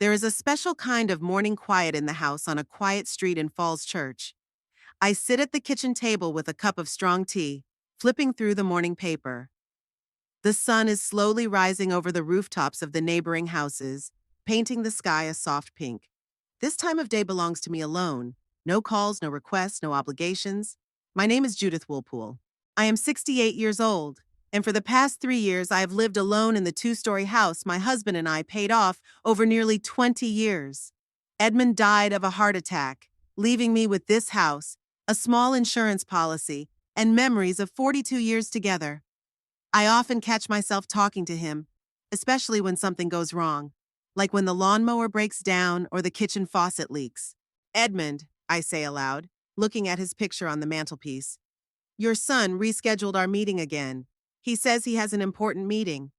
There is a special kind of morning quiet in the house on a quiet street in Falls Church. I sit at the kitchen table with a cup of strong tea, flipping through the morning paper. The sun is slowly rising over the rooftops of the neighboring houses, painting the sky a soft pink. This time of day belongs to me alone. No calls, no requests, no obligations. My name is Judith Woolpool. I am 68 years old, and for the past 3 years I have lived alone in the two-story house my husband and I paid off over nearly 20 years. Edmund died of a heart attack, leaving me with this house, a small insurance policy, and memories of 42 years together. I often catch myself talking to him, especially when something goes wrong, like when the lawnmower breaks down or the kitchen faucet leaks. Edmund, I say aloud, looking at his picture on the mantelpiece. Your son rescheduled our meeting again. He says he has an important meeting.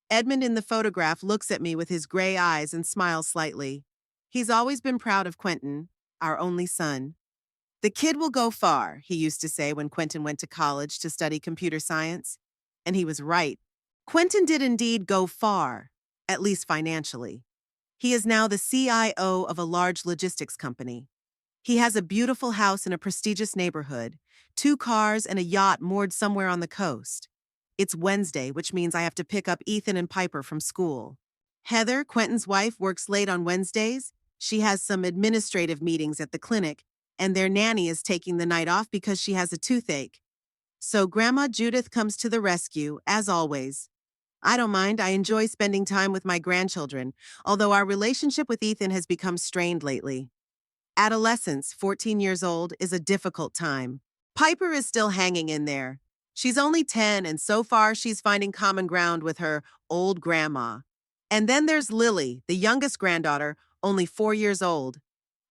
Edmund in the photograph looks at me with his gray eyes and smiles slightly. He's always been proud of Quentin, our only son. The kid will go far, he used to say when Quentin went to college to study computer science. And he was right. Quentin did indeed go far, at least financially. He is now the CIO of a large logistics company. He has a beautiful house in a prestigious neighborhood, 2 cars and a yacht moored somewhere on the coast. It's Wednesday, which means I have to pick up Ethan and Piper from school. Heather, Quentin's wife, works late on Wednesdays. She has some administrative meetings at the clinic, and their nanny is taking the night off because she has a toothache. So Grandma Judith comes to the rescue, as always. I don't mind, I enjoy spending time with my grandchildren, although our relationship with Ethan has become strained lately. Adolescence, 14 years old, is a difficult time. Piper is still hanging in there. She's only 10, and so far she's finding common ground with her old grandma. And then there's Lily, the youngest granddaughter, only 4 years old.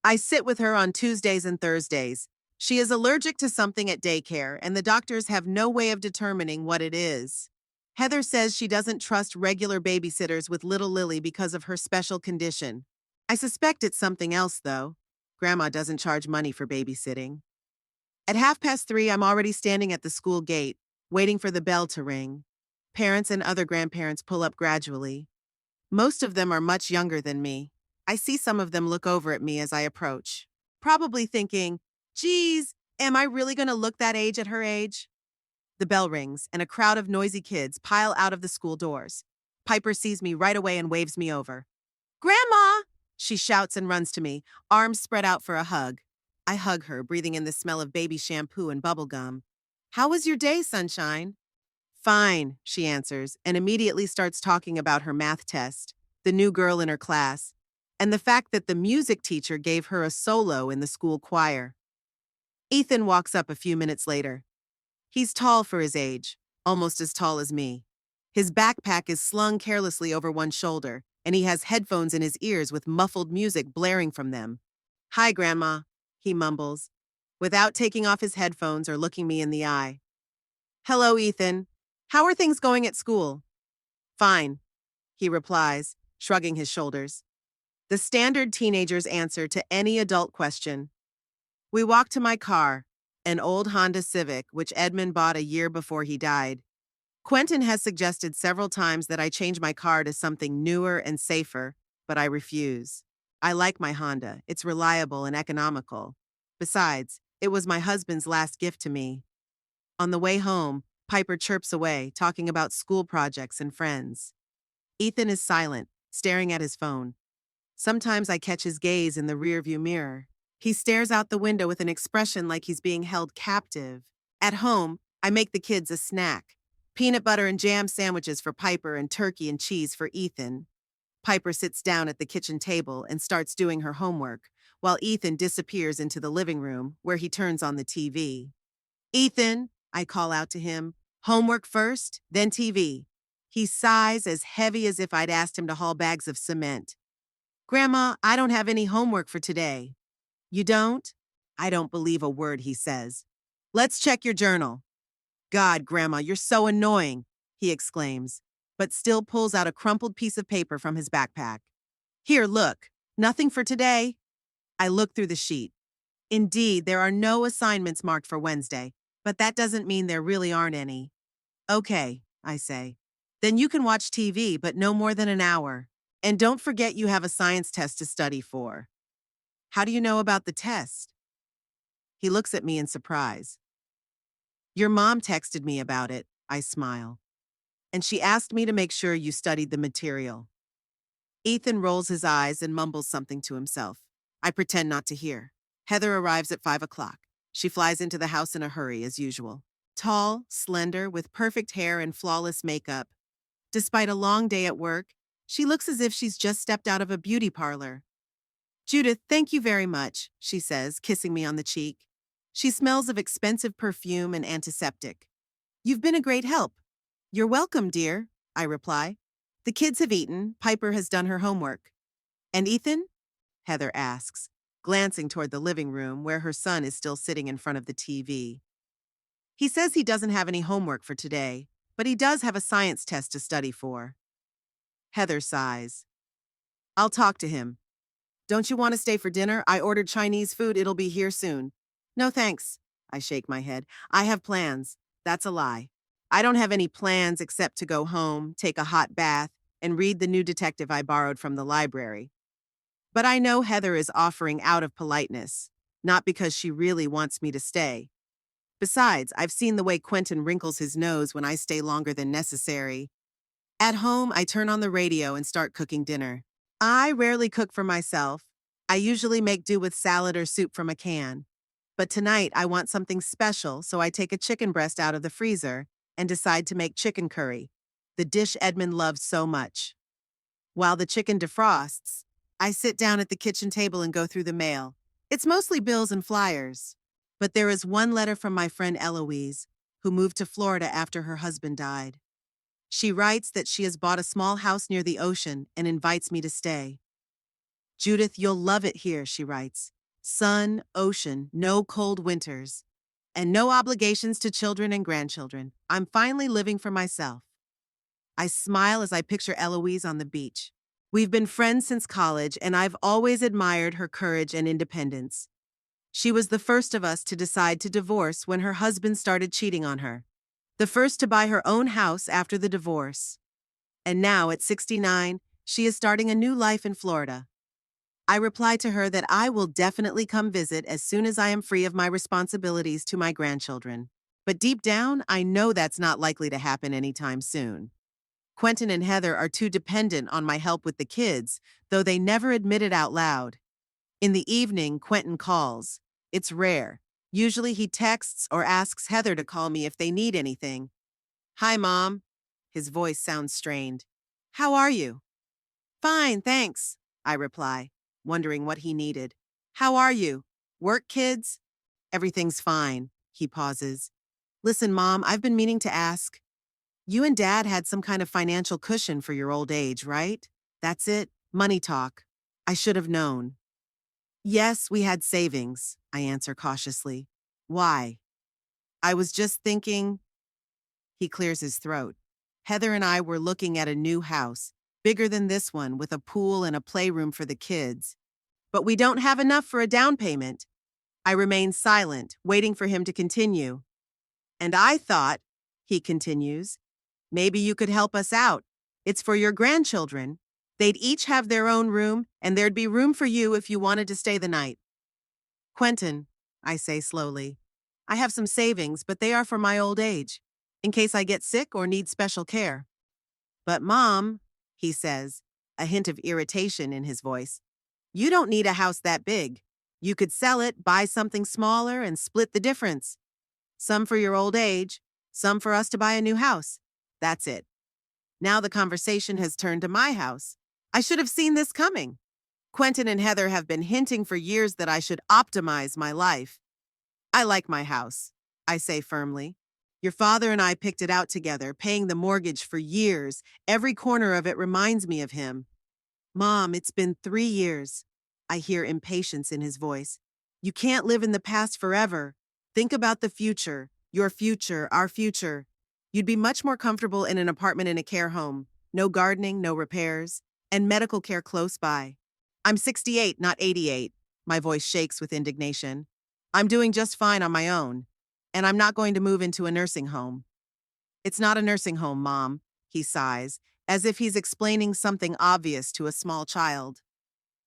I sit with her on Tuesdays and Thursdays. She is allergic to something at daycare, and the doctors have no way of determining what it is. Heather says she doesn't trust regular babysitters with little Lily because of her special condition. I suspect it's something else, though. Grandma doesn't charge money for babysitting. At 3:30, I'm already standing at the school gate, waiting for the bell to ring. Parents and other grandparents pull up gradually. Most of them are much younger than me. I see some of them look over at me as I approach, probably thinking, geez, am I really going to look that age at her age? The bell rings, and a crowd of noisy kids pile out of the school doors. Piper sees me right away and waves me over. Grandma! She shouts and runs to me, arms spread out for a hug. I hug her, breathing in the smell of baby shampoo and bubble gum. How was your day, sunshine? Fine, she answers, and immediately starts talking about her math test, the new girl in her class, and the fact that the music teacher gave her a solo in the school choir. Ethan walks up a few minutes later. He's tall for his age, almost as tall as me. His backpack is slung carelessly over one shoulder, and he has headphones in his ears with muffled music blaring from them. Hi, Grandma, he mumbles, without taking off his headphones or looking me in the eye. Hello, Ethan. How are things going at school? Fine, he replies, shrugging his shoulders. The standard teenager's answer to any adult question. We walk to my car, an old Honda Civic, which Edmund bought a year before he died. Quentin has suggested several times that I change my car to something newer and safer, but I refuse. I like my Honda. It's reliable and economical. Besides, it was my husband's last gift to me. On the way home, Piper chirps away, talking about school projects and friends. Ethan is silent, staring at his phone. Sometimes I catch his gaze in the rearview mirror. He stares out the window with an expression like he's being held captive. At home, I make the kids a snack. Peanut butter and jam sandwiches for Piper and turkey and cheese for Ethan. Piper sits down at the kitchen table and starts doing her homework, while Ethan disappears into the living room, where he turns on the TV. Ethan, I call out to him, homework first, then TV. He sighs as heavy as if I'd asked him to haul bags of cement. Grandma, I don't have any homework for today. You don't? I don't believe a word he says. Let's check your journal. God, Grandma, you're so annoying, he exclaims, but still pulls out a crumpled piece of paper from his backpack. Here, look. Nothing for today. I look through the sheet. Indeed, there are no assignments marked for Wednesday, but that doesn't mean there really aren't any. Okay, I say. Then you can watch TV, but no more than an hour. And don't forget you have a science test to study for. How do you know about the test? He looks at me in surprise. Your mom texted me about it, I smile. And she asked me to make sure you studied the material. Ethan rolls his eyes and mumbles something to himself. I pretend not to hear. Heather arrives at 5 o'clock. She flies into the house in a hurry, as usual. Tall, slender, with perfect hair and flawless makeup. Despite a long day at work, she looks as if she's just stepped out of a beauty parlor. Judith, thank you very much, she says, kissing me on the cheek. She smells of expensive perfume and antiseptic. You've been a great help. You're welcome, dear, I reply. The kids have eaten. Piper has done her homework. And Ethan? Heather asks, glancing toward the living room where her son is still sitting in front of the TV. He says he doesn't have any homework for today, but he does have a science test to study for. Heather sighs. I'll talk to him. Don't you want to stay for dinner? I ordered Chinese food. It'll be here soon. No thanks. I shake my head. I have plans. That's a lie. I don't have any plans except to go home, take a hot bath, and read the new detective I borrowed from the library. But I know Heather is offering out of politeness, not because she really wants me to stay. Besides, I've seen the way Quentin wrinkles his nose when I stay longer than necessary. At home, I turn on the radio and start cooking dinner. I rarely cook for myself. I usually make do with salad or soup from a can. But tonight, I want something special, so I take a chicken breast out of the freezer and decide to make chicken curry, the dish Edmund loves so much. While the chicken defrosts, I sit down at the kitchen table and go through the mail. It's mostly bills and flyers. But there is one letter from my friend Eloise, who moved to Florida after her husband died. She writes that she has bought a small house near the ocean and invites me to stay. Judith, you'll love it here, she writes. Sun, ocean, no cold winters, and no obligations to children and grandchildren. I'm finally living for myself. I smile as I picture Eloise on the beach. We've been friends since college, and I've always admired her courage and independence. She was the first of us to decide to divorce when her husband started cheating on her. The first to buy her own house after the divorce. And now, at 69, she is starting a new life in Florida. I reply to her that I will definitely come visit as soon as I am free of my responsibilities to my grandchildren. But deep down, I know that's not likely to happen anytime soon. Quentin and Heather are too dependent on my help with the kids, though they never admit it out loud. In the evening, Quentin calls. It's rare. Usually he texts or asks Heather to call me if they need anything. Hi, Mom. His voice sounds strained. How are you? Fine, thanks, I reply, wondering what he needed. How are you? Work, kids? Everything's fine, he pauses. Listen, Mom, I've been meaning to ask. You and Dad had some kind of financial cushion for your old age, right? That's it, money talk. I should have known. Yes, we had savings, I answer cautiously. Why? I was just thinking. He clears his throat. Heather and I were looking at a new house, bigger than this one, with a pool and a playroom for the kids. But we don't have enough for a down payment. I remain silent, waiting for him to continue. And I thought, he continues, maybe you could help us out. It's for your grandchildren. They'd each have their own room, and there'd be room for you if you wanted to stay the night. Quentin, I say slowly, I have some savings, but they are for my old age, in case I get sick or need special care. But Mom, he says, a hint of irritation in his voice, you don't need a house that big. You could sell it, buy something smaller, and split the difference. Some for your old age, some for us to buy a new house. That's it. Now the conversation has turned to my house. I should have seen this coming. Quentin and Heather have been hinting for years that I should optimize my life. I like my house, I say firmly. Your father and I picked it out together, paying the mortgage for years. Every corner of it reminds me of him. Mom, it's been 3 years. I hear impatience in his voice. You can't live in the past forever. Think about the future, your future, our future. You'd be much more comfortable in an apartment in a care home. No gardening, no repairs, and medical care close by. I'm 68, not 88. My voice shakes with indignation. I'm doing just fine on my own, and I'm not going to move into a nursing home. It's not a nursing home, Mom, he sighs, as if he's explaining something obvious to a small child.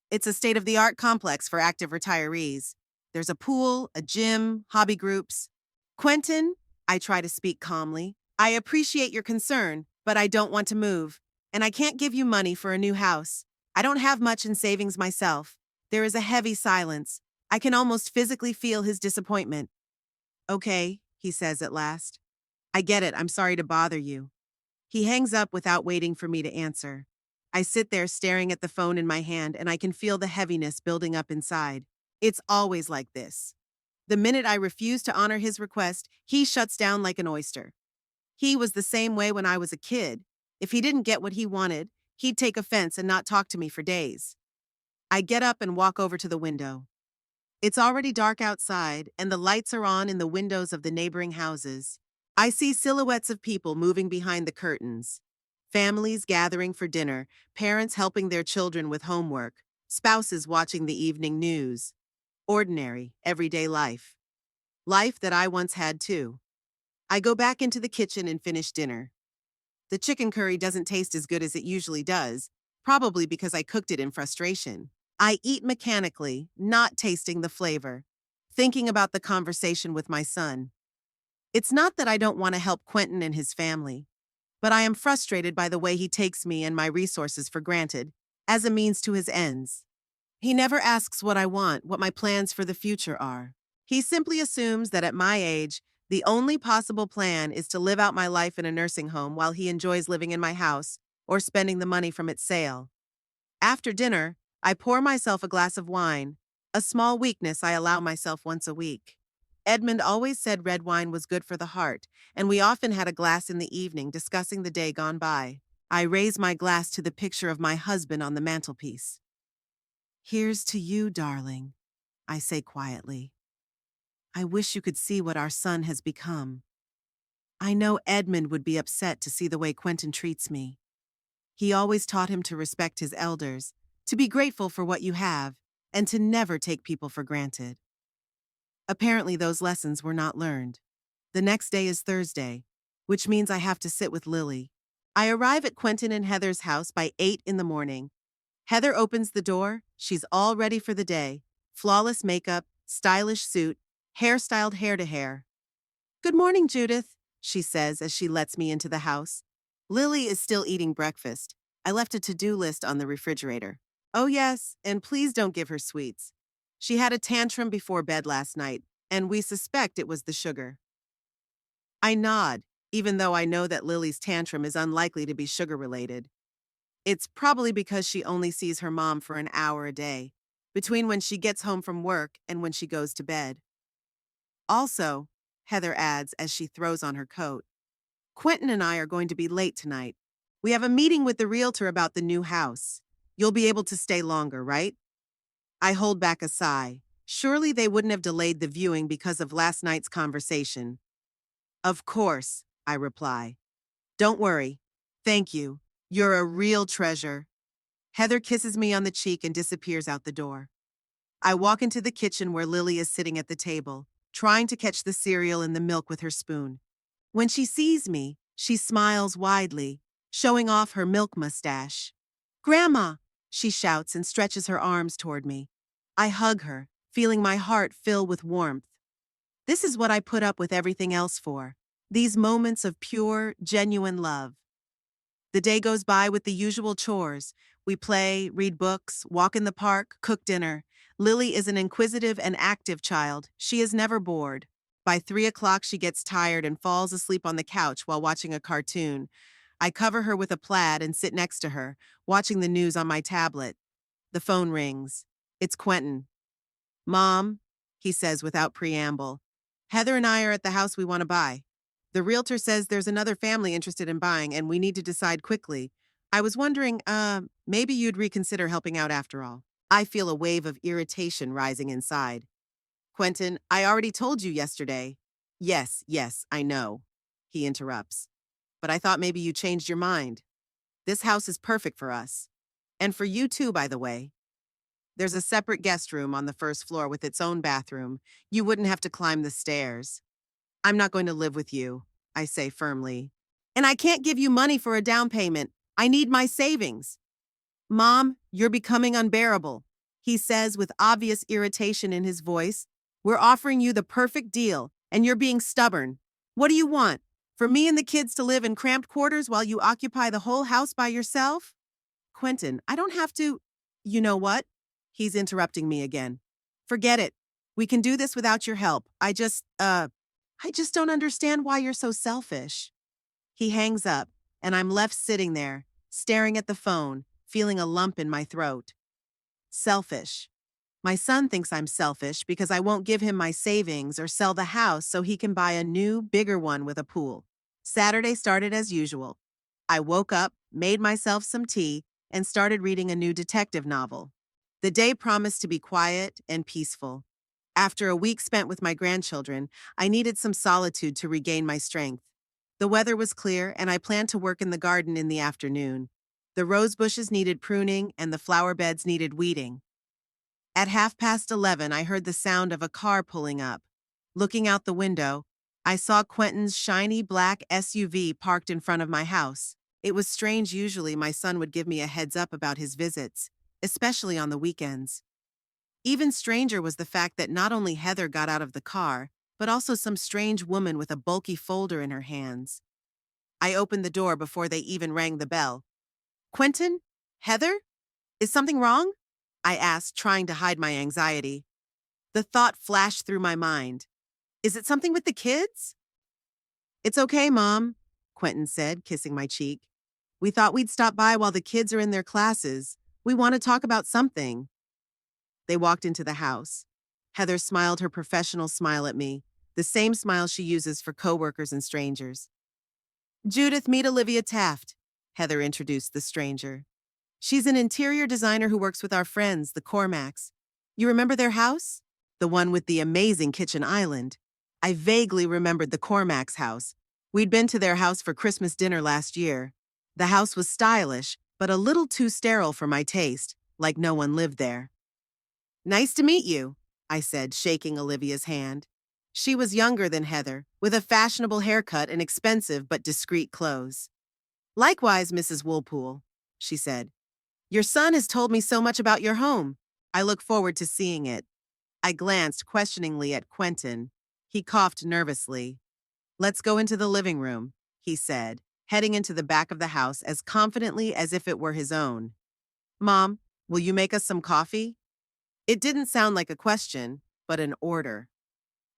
It's a state of the art complex for active retirees. There's a pool, a gym, hobby groups. Quentin, I try to speak calmly. I appreciate your concern, but I don't want to move. And I can't give you money for a new house. I don't have much in savings myself. There is a heavy silence. I can almost physically feel his disappointment. Okay, he says at last. I get it. I'm sorry to bother you. He hangs up without waiting for me to answer. I sit there staring at the phone in my hand and I can feel the heaviness building up inside. It's always like this. The minute I refuse to honor his request, he shuts down like an oyster. He was the same way when I was a kid. If he didn't get what he wanted, he'd take offense and not talk to me for days. I get up and walk over to the window. It's already dark outside, and the lights are on in the windows of the neighboring houses. I see silhouettes of people moving behind the curtains. Families gathering for dinner, parents helping their children with homework, spouses watching the evening news. Ordinary, everyday life. Life that I once had too. I go back into the kitchen and finish dinner. The chicken curry doesn't taste as good as it usually does, probably because I cooked it in frustration. I eat mechanically, not tasting the flavor, thinking about the conversation with my son. It's not that I don't want to help Quentin and his family, but I am frustrated by the way he takes me and my resources for granted, as a means to his ends. He never asks what I want, what my plans for the future are. He simply assumes that at my age, the only possible plan is to live out my life in a nursing home while he enjoys living in my house or spending the money from its sale. After dinner, I pour myself a glass of wine, a small weakness I allow myself once a week. Edmund always said red wine was good for the heart, and we often had a glass in the evening discussing the day gone by. I raise my glass to the picture of my husband on the mantelpiece. Here's to you, darling, I say quietly. I wish you could see what our son has become. I know Edmund would be upset to see the way Quentin treats me. He always taught him to respect his elders, to be grateful for what you have, and to never take people for granted. Apparently, those lessons were not learned. The next day is Thursday, which means I have to sit with Lily. I arrive at Quentin and Heather's house by 8 in the morning. Heather opens the door. She's all ready for the day. Flawless makeup, stylish suit, hairstyled hair to hair. Good morning, Judith, she says as she lets me into the house. Lily is still eating breakfast. I left a to-do list on the refrigerator. Oh yes, and please don't give her sweets. She had a tantrum before bed last night, and we suspect it was the sugar. I nod, even though I know that Lily's tantrum is unlikely to be sugar-related. It's probably because she only sees her mom for an hour a day, between when she gets home from work and when she goes to bed. Also, Heather adds as she throws on her coat, Quentin and I are going to be late tonight. We have a meeting with the Realtor about the new house. You'll be able to stay longer, right? I hold back a sigh. Surely they wouldn't have delayed the viewing because of last night's conversation. Of course, I reply. Don't worry. Thank you. You're a real treasure. Heather kisses me on the cheek and disappears out the door. I walk into the kitchen where Lily is sitting at the table, trying to catch the cereal in the milk with her spoon. When she sees me, she smiles widely, showing off her milk mustache. Grandma, she shouts and stretches her arms toward me. I hug her, feeling my heart fill with warmth. This is what I put up with everything else for. These moments of pure, genuine love. The day goes by with the usual chores. We play, read books, walk in the park, cook dinner. Lily is an inquisitive and active child. She is never bored. By 3 o'clock, she gets tired and falls asleep on the couch while watching a cartoon. I cover her with a plaid and sit next to her, watching the news on my tablet. The phone rings. It's Quentin. Mom, he says without preamble. Heather and I are at the house we want to buy. The realtor says there's another family interested in buying and we need to decide quickly. I was wondering, maybe you'd reconsider helping out after all. I feel a wave of irritation rising inside. Quentin, I already told you yesterday. Yes, I know, he interrupts. But I thought maybe you changed your mind. This house is perfect for us. And for you too, by the way. There's a separate guest room on the first floor with its own bathroom. You wouldn't have to climb the stairs. I'm not going to live with you, I say firmly. And I can't give you money for a down payment. I need my savings. Mom, you're becoming unbearable, he says with obvious irritation in his voice. We're offering you the perfect deal, and you're being stubborn. What do you want? For me and the kids to live in cramped quarters while you occupy the whole house by yourself? Quentin, I don't have to. You know what? He's interrupting me again. Forget it. We can do this without your help. I just don't understand why you're so selfish. He hangs up, and I'm left sitting there, staring at the phone, feeling a lump in my throat. Selfish. My son thinks I'm selfish because I won't give him my savings or sell the house so he can buy a new, bigger one with a pool. Saturday started as usual. I woke up, made myself some tea, and started reading a new detective novel. The day promised to be quiet and peaceful. After a week spent with my grandchildren, I needed some solitude to regain my strength. The weather was clear, and I planned to work in the garden in the afternoon. The rose bushes needed pruning, and the flower beds needed weeding. At 11:30, I heard the sound of a car pulling up. Looking out the window, I saw Quentin's shiny black SUV parked in front of my house. It was strange. Usually my son would give me a heads up about his visits, especially on the weekends. Even stranger was the fact that not only Heather got out of the car, but also some strange woman with a bulky folder in her hands. I opened the door before they even rang the bell. Quentin? Heather? Is something wrong? I asked, trying to hide my anxiety. The thought flashed through my mind. Is it something with the kids? It's okay, Mom, Quentin said, kissing my cheek. We thought we'd stop by while the kids are in their classes. We want to talk about something. They walked into the house. Heather smiled her professional smile at me, the same smile she uses for coworkers and strangers. Judith, meet Olivia Taft, Heather introduced the stranger. She's an interior designer who works with our friends, the Cormacks. You remember their house? The one with the amazing kitchen island. I vaguely remembered the Cormacks' house. We'd been to their house for Christmas dinner last year. The house was stylish, but a little too sterile for my taste, like no one lived there. Nice to meet you, I said, shaking Olivia's hand. She was younger than Heather, with a fashionable haircut and expensive but discreet clothes. Likewise, Mrs. Woolpool, she said. Your son has told me so much about your home. I look forward to seeing it. I glanced questioningly at Quentin. He coughed nervously. Let's go into the living room, he said, heading into the back of the house as confidently as if it were his own. Mom, will you make us some coffee? It didn't sound like a question, but an order.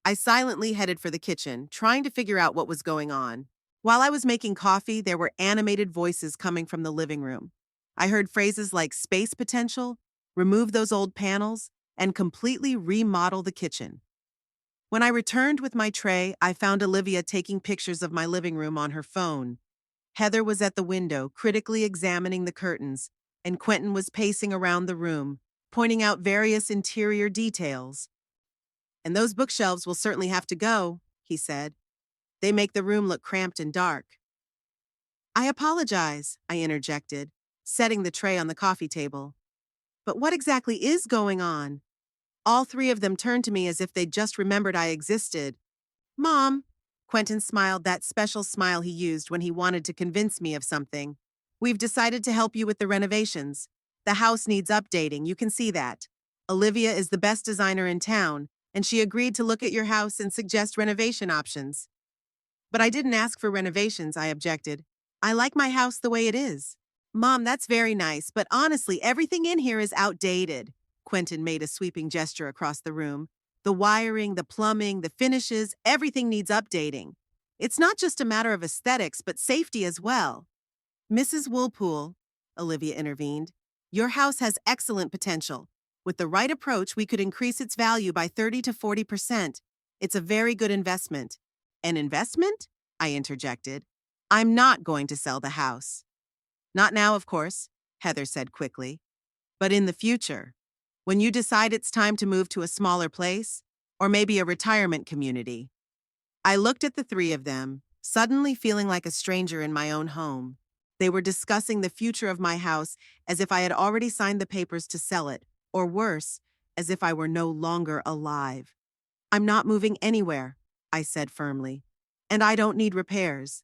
I silently headed for the kitchen, trying to figure out what was going on. While I was making coffee, there were animated voices coming from the living room. I heard phrases like space potential, remove those old panels, and completely remodel the kitchen. When I returned with my tray, I found Olivia taking pictures of my living room on her phone. Heather was at the window, critically examining the curtains, and Quentin was pacing around the room, pointing out various interior details. And those bookshelves will certainly have to go, he said. They make the room look cramped and dark. I apologize, I interjected, setting the tray on the coffee table. But what exactly is going on? All three of them turned to me as if they'd just remembered I existed. Mom, Quentin smiled, that special smile he used when he wanted to convince me of something. We've decided to help you with the renovations. The house needs updating, you can see that. Olivia is the best designer in town, and she agreed to look at your house and suggest renovation options. But I didn't ask for renovations, I objected. I like my house the way it is. Mom, that's very nice, but honestly, everything in here is outdated. Quentin made a sweeping gesture across the room. The wiring, the plumbing, the finishes, everything needs updating. It's not just a matter of aesthetics, but safety as well. Mrs. Woolpool, Olivia intervened, your house has excellent potential. With the right approach, we could increase its value by 30 to 40%. It's a very good investment. An investment? I interjected. I'm not going to sell the house. Not now, of course, Heather said quickly. But in the future, when you decide it's time to move to a smaller place, or maybe a retirement community. I looked at the three of them, suddenly feeling like a stranger in my own home. They were discussing the future of my house as if I had already signed the papers to sell it, or worse, as if I were no longer alive. I'm not moving anywhere, I said firmly. And I don't need repairs.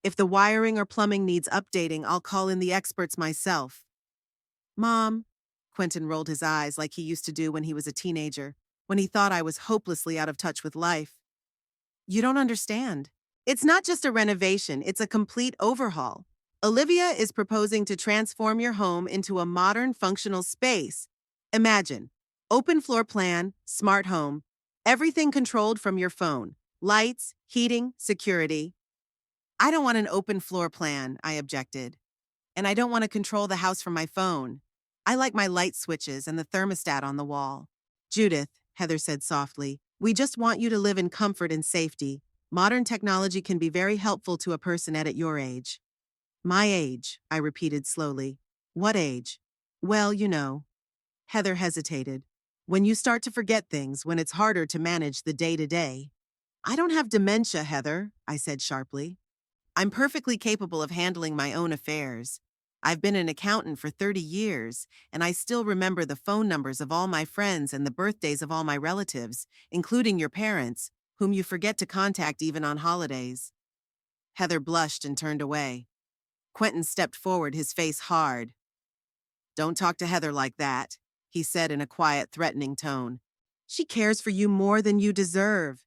If the wiring or plumbing needs updating, I'll call in the experts myself. Mom, Quentin rolled his eyes like he used to do when he was a teenager, when he thought I was hopelessly out of touch with life. You don't understand. It's not just a renovation, it's a complete overhaul. Olivia is proposing to transform your home into a modern, functional space. Imagine, open floor plan, smart home, everything controlled from your phone. Lights, heating, security. I don't want an open floor plan, I objected. And I don't want to control the house from my phone. I like my light switches and the thermostat on the wall. Judith, Heather said softly, we just want you to live in comfort and safety. Modern technology can be very helpful to a person at your age. My age, I repeated slowly. What age? Well, you know. Heather hesitated. When you start to forget things, when it's harder to manage the day-to-day. I don't have dementia, Heather, I said sharply. I'm perfectly capable of handling my own affairs. I've been an accountant for 30 years, and I still remember the phone numbers of all my friends and the birthdays of all my relatives, including your parents, whom you forget to contact even on holidays. Heather blushed and turned away. Quentin stepped forward, his face hard. Don't talk to Heather like that, he said in a quiet, threatening tone. She cares for you more than you deserve.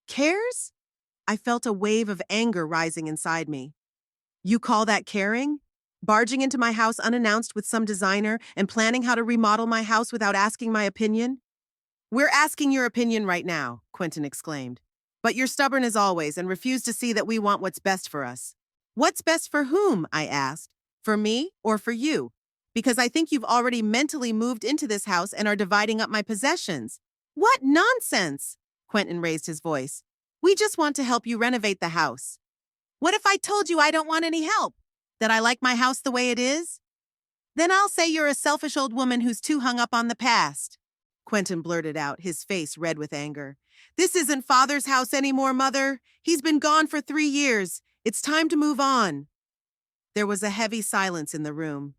Cares? I felt a wave of anger rising inside me. You call that caring? Barging into my house unannounced with some designer and planning how to remodel my house without asking my opinion? We're asking your opinion right now, Quentin exclaimed. But you're stubborn as always and refuse to see that we want what's best for us. What's best for whom? I asked. For me or for you? Because I think you've already mentally moved into this house and are dividing up my possessions. What nonsense! Quentin raised his voice. We just want to help you renovate the house. What if I told you I don't want any help? That I like my house the way it is? Then I'll say you're a selfish old woman who's too hung up on the past. Quentin blurted out, his face red with anger. This isn't Father's house anymore, Mother. He's been gone for 3 years. It's time to move on. There was a heavy silence in the room.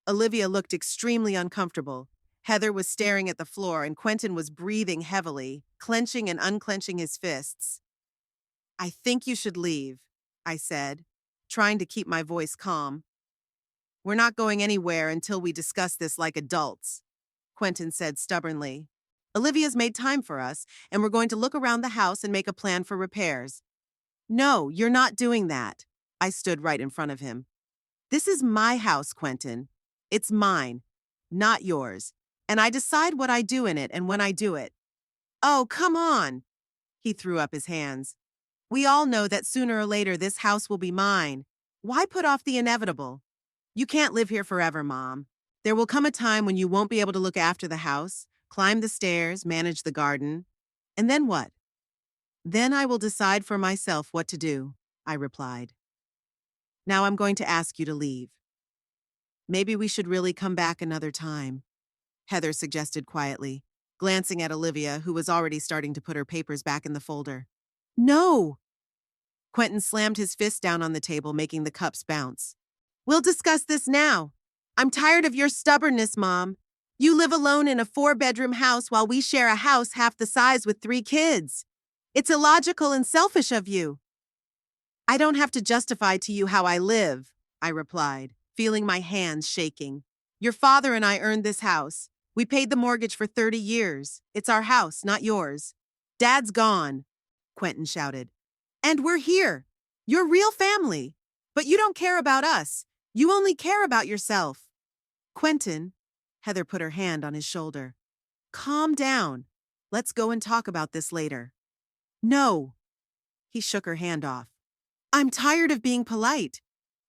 Olivia looked extremely uncomfortable. Heather was staring at the floor, and Quentin was breathing heavily, clenching and unclenching his fists. I think you should leave, I said, trying to keep my voice calm. We're not going anywhere until we discuss this like adults, Quentin said stubbornly. Olivia's made time for us, and we're going to look around the house and make a plan for repairs. No, you're not doing that. I stood right in front of him. This is my house, Quentin. It's mine, not yours. And I decide what I do in it and when I do it. Oh, come on. He threw up his hands. We all know that sooner or later this house will be mine. Why put off the inevitable? You can't live here forever, Mom. There will come a time when you won't be able to look after the house, climb the stairs, manage the garden. And then what? Then I will decide for myself what to do, I replied. Now I'm going to ask you to leave. Maybe we should really come back another time, Heather suggested quietly, glancing at Olivia, who was already starting to put her papers back in the folder. No! Quentin slammed his fist down on the table, making the cups bounce. We'll discuss this now. I'm tired of your stubbornness, Mom. You live alone in a 4-bedroom house while we share a house half the size with 3 kids. It's illogical and selfish of you. I don't have to justify to you how I live, I replied, feeling my hands shaking. Your father and I earned this house. We paid the mortgage for 30 years. It's our house, not yours. Dad's gone, Quentin shouted. And we're here. You're real family. But you don't care about us. You only care about yourself. Quentin, Heather put her hand on his shoulder. Calm down. Let's go and talk about this later. No. He shook her hand off. I'm tired of being polite.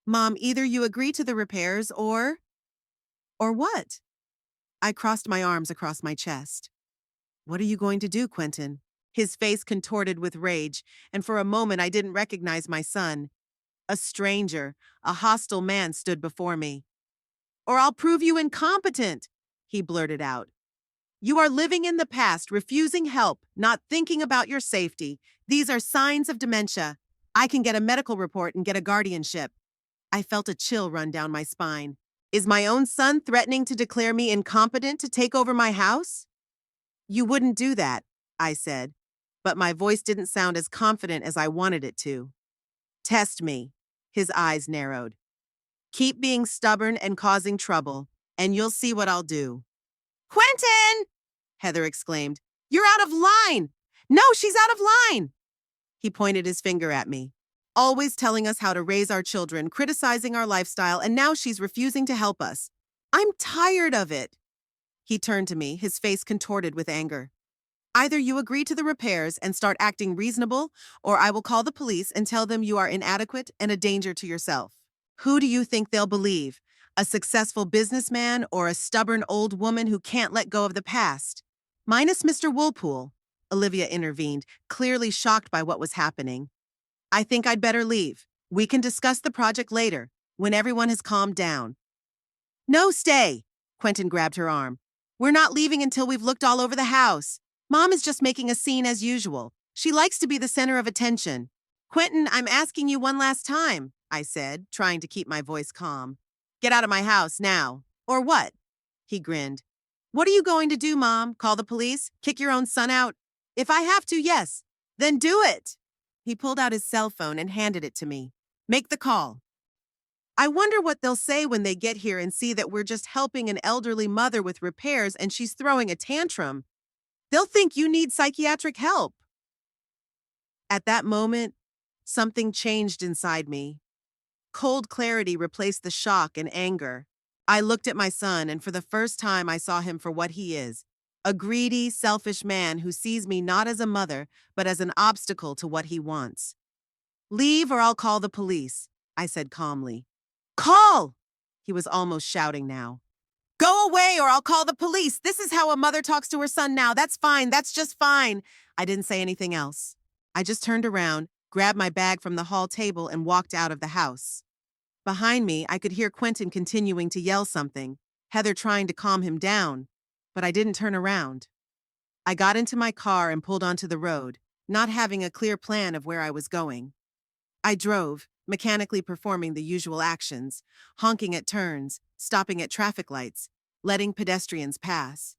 Mom, either you agree to the repairs or what? I crossed my arms across my chest. What are you going to do, Quentin? His face contorted with rage, and for a moment I didn't recognize my son. A stranger, a hostile man stood before me. Or I'll prove you incompetent, he blurted out. You are living in the past, refusing help, not thinking about your safety. These are signs of dementia. I can get a medical report and get a guardianship. I felt a chill run down my spine. Is my own son threatening to declare me incompetent to take over my house? You wouldn't do that, I said, but my voice didn't sound as confident as I wanted it to. Test me. His eyes narrowed. Keep being stubborn and causing trouble, and you'll see what I'll do. Quentin! Heather exclaimed. You're out of line! No, she's out of line! He pointed his finger at me. Always telling us how to raise our children, criticizing our lifestyle, and now she's refusing to help us. I'm tired of it. He turned to me, his face contorted with anger. Either you agree to the repairs and start acting reasonable, or I will call the police and tell them you are inadequate and a danger to yourself. Who do you think they'll believe? A successful businessman or a stubborn old woman who can't let go of the past? Minus Mr. Woolpool, Olivia intervened, clearly shocked by what was happening. I think I'd better leave. We can discuss the project later, when everyone has calmed down. No, stay! Quentin grabbed her arm. We're not leaving until we've looked all over the house. Mom is just making a scene as usual. She likes to be the center of attention. Quentin, I'm asking you one last time, I said, trying to keep my voice calm. Get out of my house now. Or what? He grinned. What are you going to do, Mom? Call the police? Kick your own son out? If I have to, yes. Then do it. He pulled out his cell phone and handed it to me. Make the call. I wonder what they'll say when they get here and see that we're just helping an elderly mother with repairs and she's throwing a tantrum. They'll think you need psychiatric help. At that moment, something changed inside me. Cold clarity replaced the shock and anger. I looked at my son, and for the first time I saw him for what he is. A greedy, selfish man who sees me not as a mother, but as an obstacle to what he wants. Leave or I'll call the police, I said calmly. Call! He was almost shouting now. Go away or I'll call the police. This is how a mother talks to her son now. That's fine. That's just fine. I didn't say anything else. I just turned around, grabbed my bag from the hall table, and walked out of the house. Behind me, I could hear Quentin continuing to yell something, Heather trying to calm him down, but I didn't turn around. I got into my car and pulled onto the road, not having a clear plan of where I was going. I drove, mechanically performing the usual actions, honking at turns, stopping at traffic lights, letting pedestrians pass.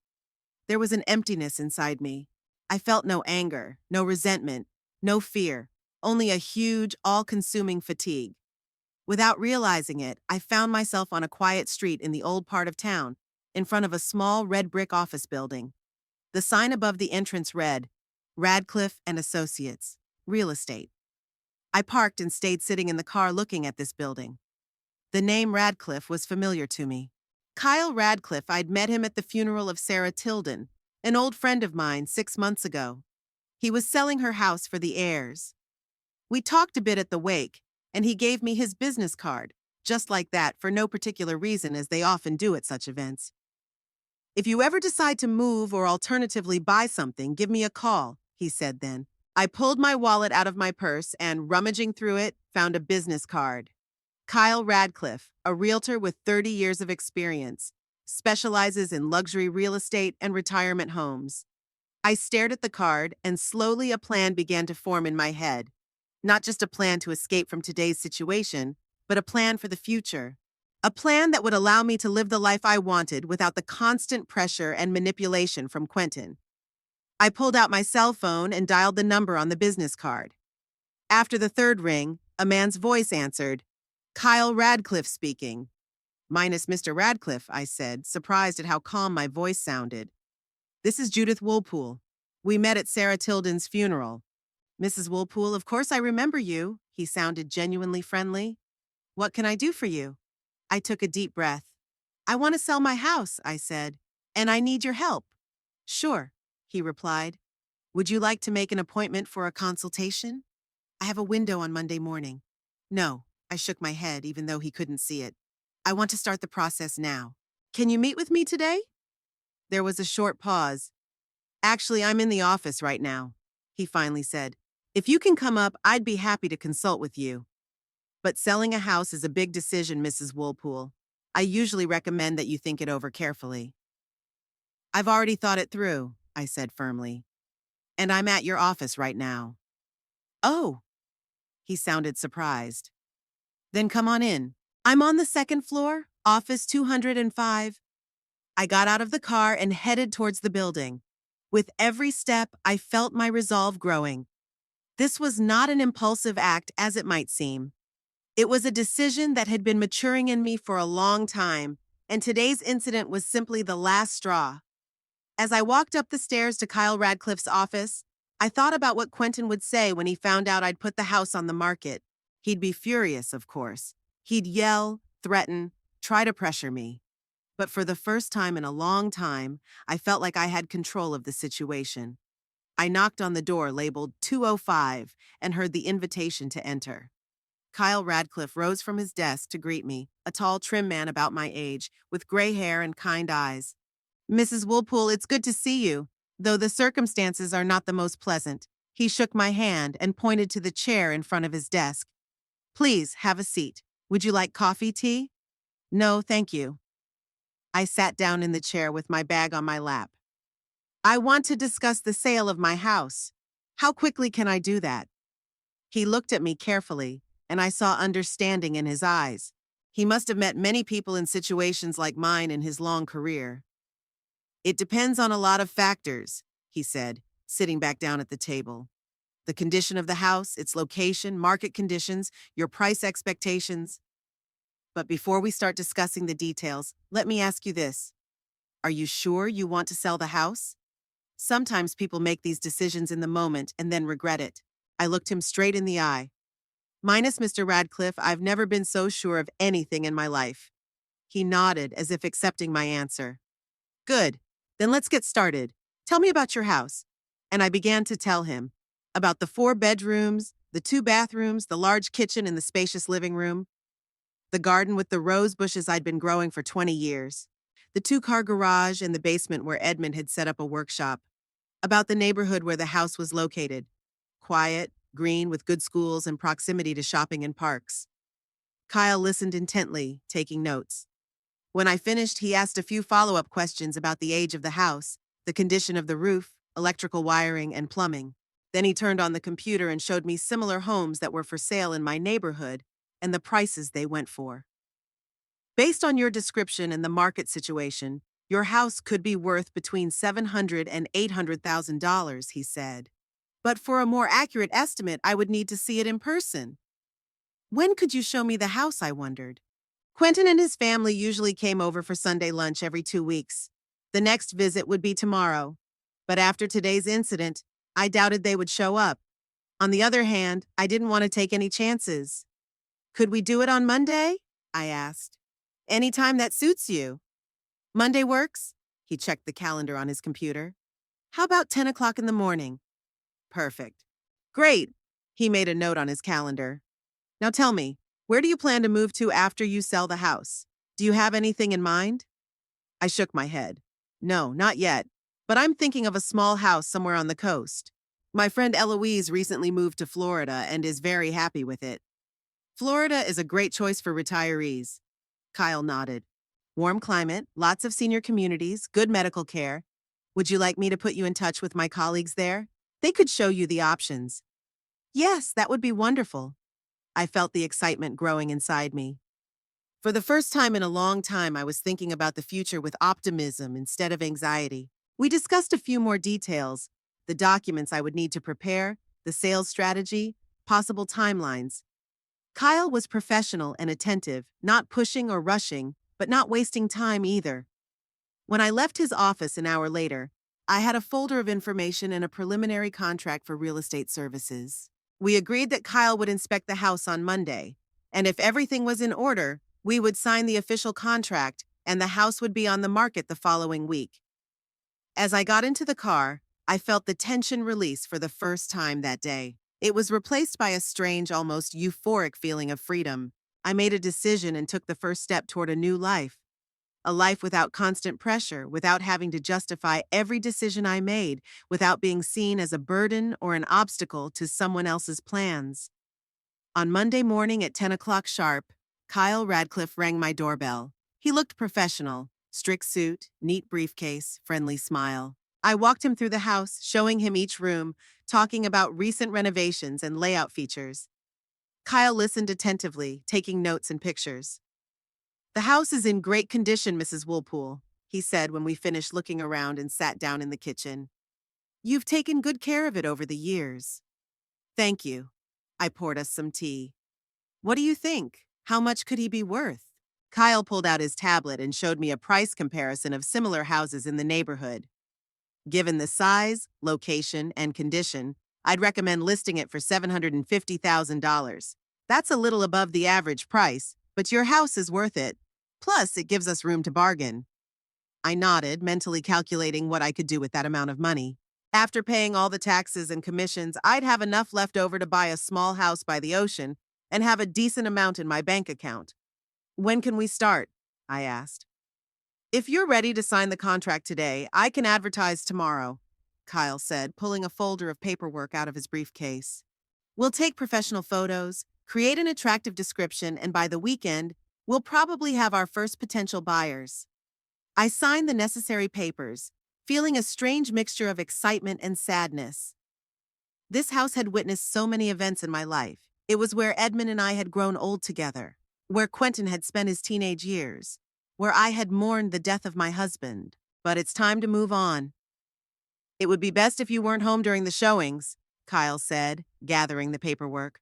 There was an emptiness inside me. I felt no anger, no resentment, no fear, only a huge, all-consuming fatigue. Without realizing it, I found myself on a quiet street in the old part of town, in front of a small red brick office building. The sign above the entrance read, Radcliffe and Associates, Real Estate. I parked and stayed sitting in the car looking at this building. The name Radcliffe was familiar to me. Kyle Radcliffe, I'd met him at the funeral of Sarah Tilden, an old friend of mine 6 months ago. He was selling her house for the heirs. We talked a bit at the wake, and he gave me his business card, just like that, for no particular reason, as they often do at such events. If you ever decide to move or alternatively buy something, give me a call, he said then. I pulled my wallet out of my purse and, rummaging through it, found a business card. Kyle Radcliffe, a realtor with 30 years of experience, specializes in luxury real estate and retirement homes. I stared at the card, and slowly a plan began to form in my head. Not just a plan to escape from today's situation, but a plan for the future. A plan that would allow me to live the life I wanted without the constant pressure and manipulation from Quentin. I pulled out my cell phone and dialed the number on the business card. After the third ring, a man's voice answered, Kyle Radcliffe speaking. Minus Mr. Radcliffe, I said, surprised at how calm my voice sounded. This is Judith Woolpool. We met at Sarah Tilden's funeral. Mrs. Woolpool, of course I remember you. He sounded genuinely friendly. What can I do for you? I took a deep breath. I want to sell my house, I said, and I need your help. Sure, he replied. Would you like to make an appointment for a consultation? I have a window on Monday morning. No, I shook my head even though he couldn't see it. I want to start the process now. Can you meet with me today? There was a short pause. Actually, I'm in the office right now, he finally said. If you can come up, I'd be happy to consult with you. But selling a house is a big decision, Mrs. Woolpool. I usually recommend that you think it over carefully. I've already thought it through, I said firmly. And I'm at your office right now. Oh, he sounded surprised. Then come on in. I'm on the second floor, office 205. I got out of the car and headed towards the building. With every step, I felt my resolve growing. This was not an impulsive act as it might seem. It was a decision that had been maturing in me for a long time, and today's incident was simply the last straw. As I walked up the stairs to Kyle Radcliffe's office, I thought about what Quentin would say when he found out I'd put the house on the market. He'd be furious, of course. He'd yell, threaten, try to pressure me. But for the first time in a long time, I felt like I had control of the situation. I knocked on the door labeled 205 and heard the invitation to enter. Kyle Radcliffe rose from his desk to greet me, a tall, trim man about my age, with gray hair and kind eyes. "Mrs. Woolpool, it's good to see you, though the circumstances are not the most pleasant." He shook my hand and pointed to the chair in front of his desk. "Please, have a seat. Would you like coffee, tea?" "No, thank you." I sat down in the chair with my bag on my lap. "I want to discuss the sale of my house. How quickly can I do that?" He looked at me carefully, and I saw understanding in his eyes. He must have met many people in situations like mine in his long career. "It depends on a lot of factors," he said, sitting back down at the table. "The condition of the house, its location, market conditions, your price expectations. But before we start discussing the details, let me ask you this. Are you sure you want to sell the house? Sometimes people make these decisions in the moment and then regret it." I looked him straight in the eye. "Minus Mr. Radcliffe, I've never been so sure of anything in my life." He nodded as if accepting my answer. "Good. Then let's get started. Tell me about your house." And I began to tell him about the 4 bedrooms, the 2 bathrooms, the large kitchen and the spacious living room, the garden with the rose bushes I'd been growing for 20 years, the 2-car garage and the basement where Edmund had set up a workshop, about the neighborhood where the house was located, quiet, green with good schools and proximity to shopping and parks. Kyle listened intently, taking notes. When I finished, he asked a few follow-up questions about the age of the house, the condition of the roof, electrical wiring, and plumbing. Then he turned on the computer and showed me similar homes that were for sale in my neighborhood and the prices they went for. "Based on your description and the market situation, your house could be worth between $700,000 and $800,000, he said. "But for a more accurate estimate, I would need to see it in person." "When could you show me the house?" I wondered. Quentin and his family usually came over for Sunday lunch every 2 weeks. The next visit would be tomorrow. But after today's incident, I doubted they would show up. On the other hand, I didn't want to take any chances. "Could we do it on Monday?" I asked. "Any time that suits you." "Monday works?" He checked the calendar on his computer. "How about 10 o'clock in the morning?" "Perfect." "Great." He made a note on his calendar. "Now tell me, where do you plan to move to after you sell the house? Do you have anything in mind?" I shook my head. "No, not yet. But I'm thinking of a small house somewhere on the coast. My friend Eloise recently moved to Florida and is very happy with it." "Florida is a great choice for retirees." Kyle nodded. "Warm climate, lots of senior communities, good medical care. Would you like me to put you in touch with my colleagues there? They could show you the options." "Yes, that would be wonderful." I felt the excitement growing inside me. For the first time in a long time, I was thinking about the future with optimism instead of anxiety. We discussed a few more details, the documents I would need to prepare, the sales strategy, possible timelines. Kyle was professional and attentive, not pushing or rushing, but not wasting time either. When I left his office an hour later, I had a folder of information and a preliminary contract for real estate services. We agreed that Kyle would inspect the house on Monday, and if everything was in order, we would sign the official contract and the house would be on the market the following week. As I got into the car, I felt the tension release for the first time that day. It was replaced by a strange, almost euphoric feeling of freedom. I made a decision and took the first step toward a new life. A life without constant pressure, without having to justify every decision I made, without being seen as a burden or an obstacle to someone else's plans. On Monday morning at 10 o'clock sharp, Kyle Radcliffe rang my doorbell. He looked professional, strict suit, neat briefcase, friendly smile. I walked him through the house, showing him each room, talking about recent renovations and layout features. Kyle listened attentively, taking notes and pictures. "The house is in great condition, Mrs. Woolpool," he said when we finished looking around and sat down in the kitchen. "You've taken good care of it over the years." Thank you. I poured us some tea. What do you think? How much could he be worth? Kyle pulled out his tablet and showed me a price comparison of similar houses in the neighborhood. Given the size, location, and condition, I'd recommend listing it for $750,000. That's a little above the average price, but your house is worth it. Plus, it gives us room to bargain. I nodded, mentally calculating what I could do with that amount of money. After paying all the taxes and commissions, I'd have enough left over to buy a small house by the ocean and have a decent amount in my bank account. When can we start? I asked. If you're ready to sign the contract today, I can advertise tomorrow, Kyle said, pulling a folder of paperwork out of his briefcase. We'll take professional photos, create an attractive description, and by the weekend, we'll probably have our first potential buyers. I signed the necessary papers, feeling a strange mixture of excitement and sadness. This house had witnessed so many events in my life. It was where Edmund and I had grown old together, where Quentin had spent his teenage years, where I had mourned the death of my husband. But it's time to move on. It would be best if you weren't home during the showings, Kyle said, gathering the paperwork.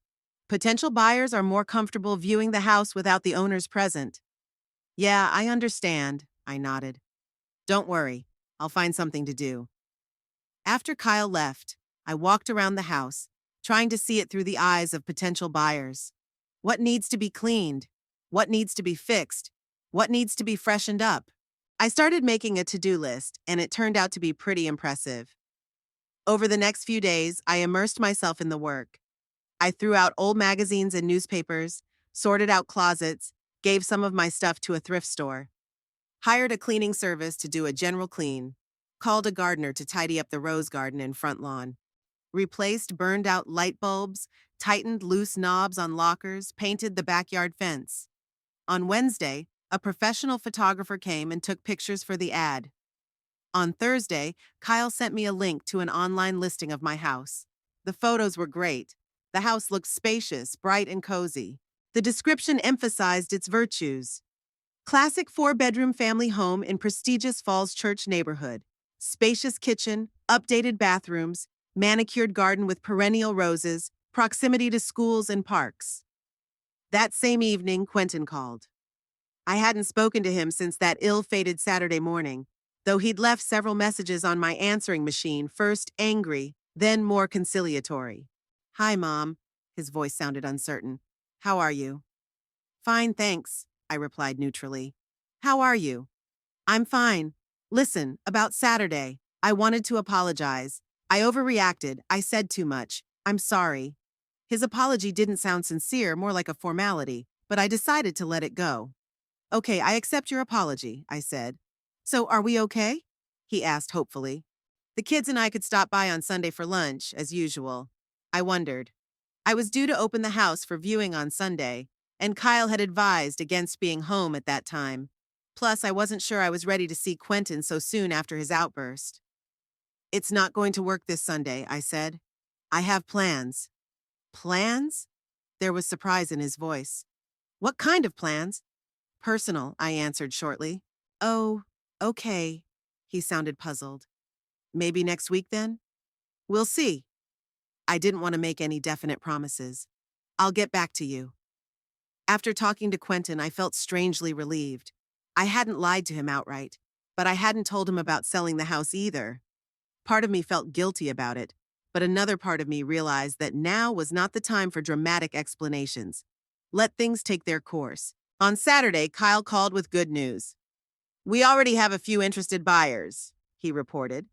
Potential buyers are more comfortable viewing the house without the owners present. Yeah, I understand, I nodded. Don't worry, I'll find something to do. After Kyle left, I walked around the house, trying to see it through the eyes of potential buyers. What needs to be cleaned? What needs to be fixed? What needs to be freshened up? I started making a to-do list, and it turned out to be pretty impressive. Over the next few days, I immersed myself in the work. I threw out old magazines and newspapers, sorted out closets, gave some of my stuff to a thrift store, hired a cleaning service to do a general clean, called a gardener to tidy up the rose garden and front lawn, replaced burned-out light bulbs, tightened loose knobs on lockers, painted the backyard fence. On Wednesday, a professional photographer came and took pictures for the ad. On Thursday, Kyle sent me a link to an online listing of my house. The photos were great. The house looked spacious, bright, and cozy. The description emphasized its virtues. Classic four-bedroom family home in prestigious Falls Church neighborhood. Spacious kitchen, updated bathrooms, manicured garden with perennial roses, proximity to schools and parks. That same evening, Quentin called. I hadn't spoken to him since that ill-fated Saturday morning, though he'd left several messages on my answering machine, first angry, then more conciliatory. Hi, Mom. His voice sounded uncertain. How are you? Fine, thanks, I replied neutrally. How are you? I'm fine. Listen, about Saturday, I wanted to apologize. I overreacted. I said too much. I'm sorry. His apology didn't sound sincere, more like a formality, but I decided to let it go. Okay, I accept your apology, I said. So are we okay? He asked hopefully. The kids and I could stop by on Sunday for lunch, as usual. I wondered. I was due to open the house for viewing on Sunday, and Kyle had advised against being home at that time. Plus, I wasn't sure I was ready to see Quentin so soon after his outburst. It's not going to work this Sunday, I said. I have plans. Plans? There was surprise in his voice. What kind of plans? Personal, I answered shortly. Oh, okay. He sounded puzzled. Maybe next week then? We'll see. I didn't want to make any definite promises. I'll get back to you. After talking to Quentin, I felt strangely relieved. I hadn't lied to him outright, but I hadn't told him about selling the house either. Part of me felt guilty about it, but another part of me realized that now was not the time for dramatic explanations. Let things take their course. On Saturday, Kyle called with good news. We already have a few interested buyers, he reported.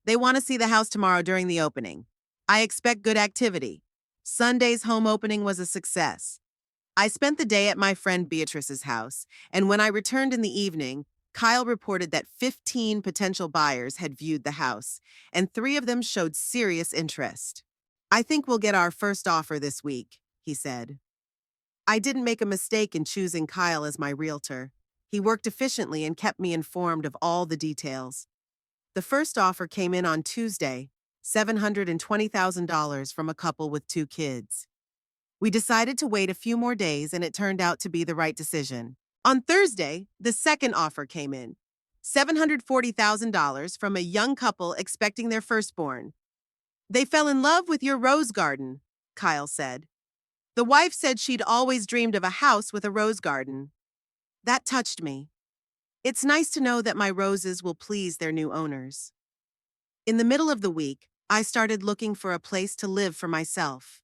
They want to see the house tomorrow during the opening. I expect good activity. Sunday's home opening was a success. I spent the day at my friend Beatrice's house, and when I returned in the evening, Kyle reported that 15 potential buyers had viewed the house, and 3 of them showed serious interest. I think we'll get our first offer this week, he said. I didn't make a mistake in choosing Kyle as my realtor. He worked efficiently and kept me informed of all the details. The first offer came in on Tuesday, $720,000 from a couple with 2 kids. We decided to wait a few more days, and it turned out to be the right decision. On Thursday, the second offer came in, $740,000 from a young couple expecting their firstborn. They fell in love with your rose garden, Kyle said. The wife said she'd always dreamed of a house with a rose garden. That touched me. It's nice to know that my roses will please their new owners. In the middle of the week, I started looking for a place to live for myself.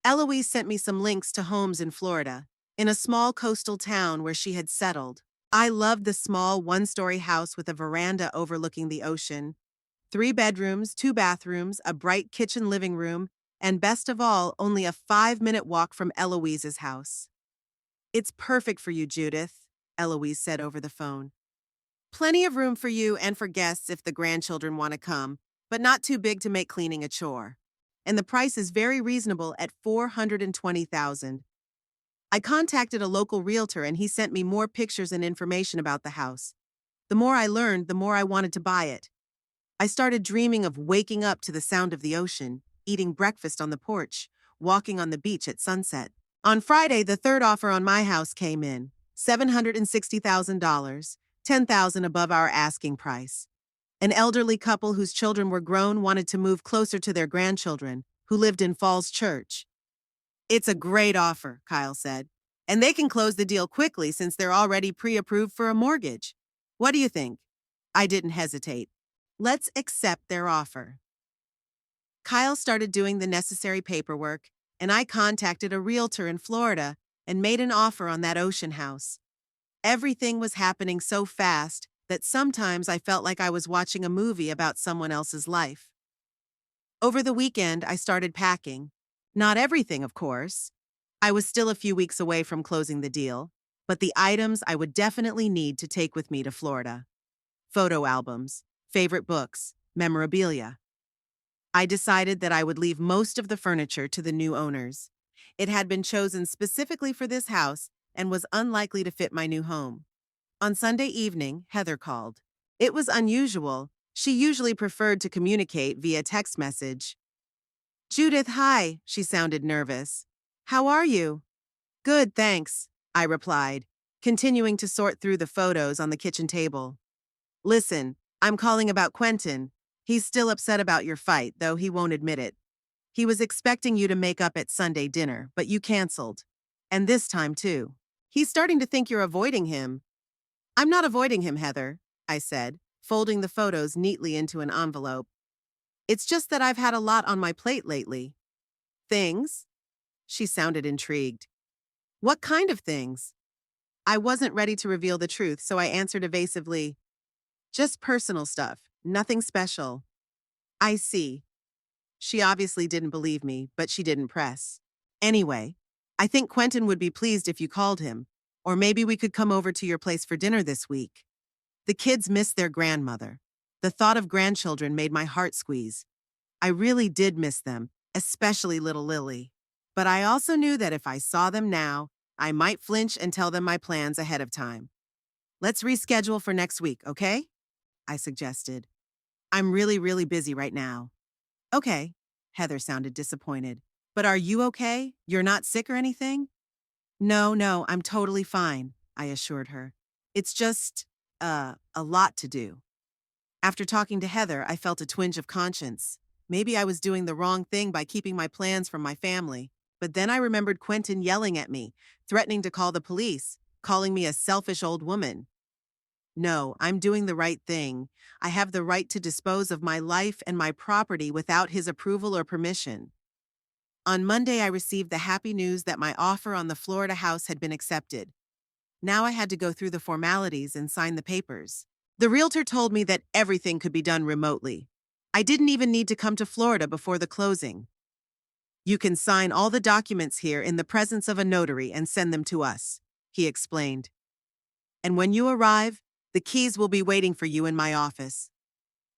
Eloise sent me some links to homes in Florida, in a small coastal town where she had settled. I loved the small one-story house with a veranda overlooking the ocean, 3 bedrooms, 2 bathrooms, a bright kitchen living room, and best of all, only a 5-minute walk from Eloise's house. It's perfect for you, Judith, Eloise said over the phone. Plenty of room for you and for guests if the grandchildren want to come, but not too big to make cleaning a chore. And the price is very reasonable at $420,000. I contacted a local realtor and he sent me more pictures and information about the house. The more I learned, the more I wanted to buy it. I started dreaming of waking up to the sound of the ocean, eating breakfast on the porch, walking on the beach at sunset. On Friday, the third offer on my house came in, $760,000, $10,000 above our asking price. An elderly couple whose children were grown wanted to move closer to their grandchildren, who lived in Falls Church. It's a great offer, Kyle said, and they can close the deal quickly since they're already pre-approved for a mortgage. What do you think? I didn't hesitate. Let's accept their offer. Kyle started doing the necessary paperwork, and I contacted a realtor in Florida and made an offer on that ocean house. Everything was happening so fast that sometimes I felt like I was watching a movie about someone else's life. Over the weekend, I started packing. Not everything, of course. I was still a few weeks away from closing the deal, but the items I would definitely need to take with me to Florida. Photo albums, favorite books, memorabilia. I decided that I would leave most of the furniture to the new owners. It had been chosen specifically for this house and was unlikely to fit my new home. On Sunday evening, Heather called. It was unusual. She usually preferred to communicate via text message. Judith, hi, she sounded nervous. How are you? Good, thanks, I replied, continuing to sort through the photos on the kitchen table. Listen, I'm calling about Quentin. He's still upset about your fight, though he won't admit it. He was expecting you to make up at Sunday dinner, but you canceled. And this time, too. He's starting to think you're avoiding him. I'm not avoiding him, Heather, I said, folding the photos neatly into an envelope. It's just that I've had a lot on my plate lately. Things? She sounded intrigued. What kind of things? I wasn't ready to reveal the truth, so I answered evasively. Just personal stuff, nothing special. I see. She obviously didn't believe me, but she didn't press. Anyway, I think Quentin would be pleased if you called him, or maybe we could come over to your place for dinner this week. The kids miss their grandmother. The thought of grandchildren made my heart squeeze. I really did miss them, especially little Lily. But I also knew that if I saw them now, I might flinch and tell them my plans ahead of time. Let's reschedule for next week, okay? I suggested. I'm really busy right now. Okay, Heather sounded disappointed. But are you okay? You're not sick or anything? No, I'm totally fine, I assured her. It's just, a lot to do. After talking to Heather, I felt a twinge of conscience. Maybe I was doing the wrong thing by keeping my plans from my family. But then I remembered Quentin yelling at me, threatening to call the police, calling me a selfish old woman. No, I'm doing the right thing. I have the right to dispose of my life and my property without his approval or permission. On Monday, I received the happy news that my offer on the Florida house had been accepted. Now I had to go through the formalities and sign the papers. The realtor told me that everything could be done remotely. I didn't even need to come to Florida before the closing. You can sign all the documents here in the presence of a notary and send them to us, he explained. And when you arrive, the keys will be waiting for you in my office.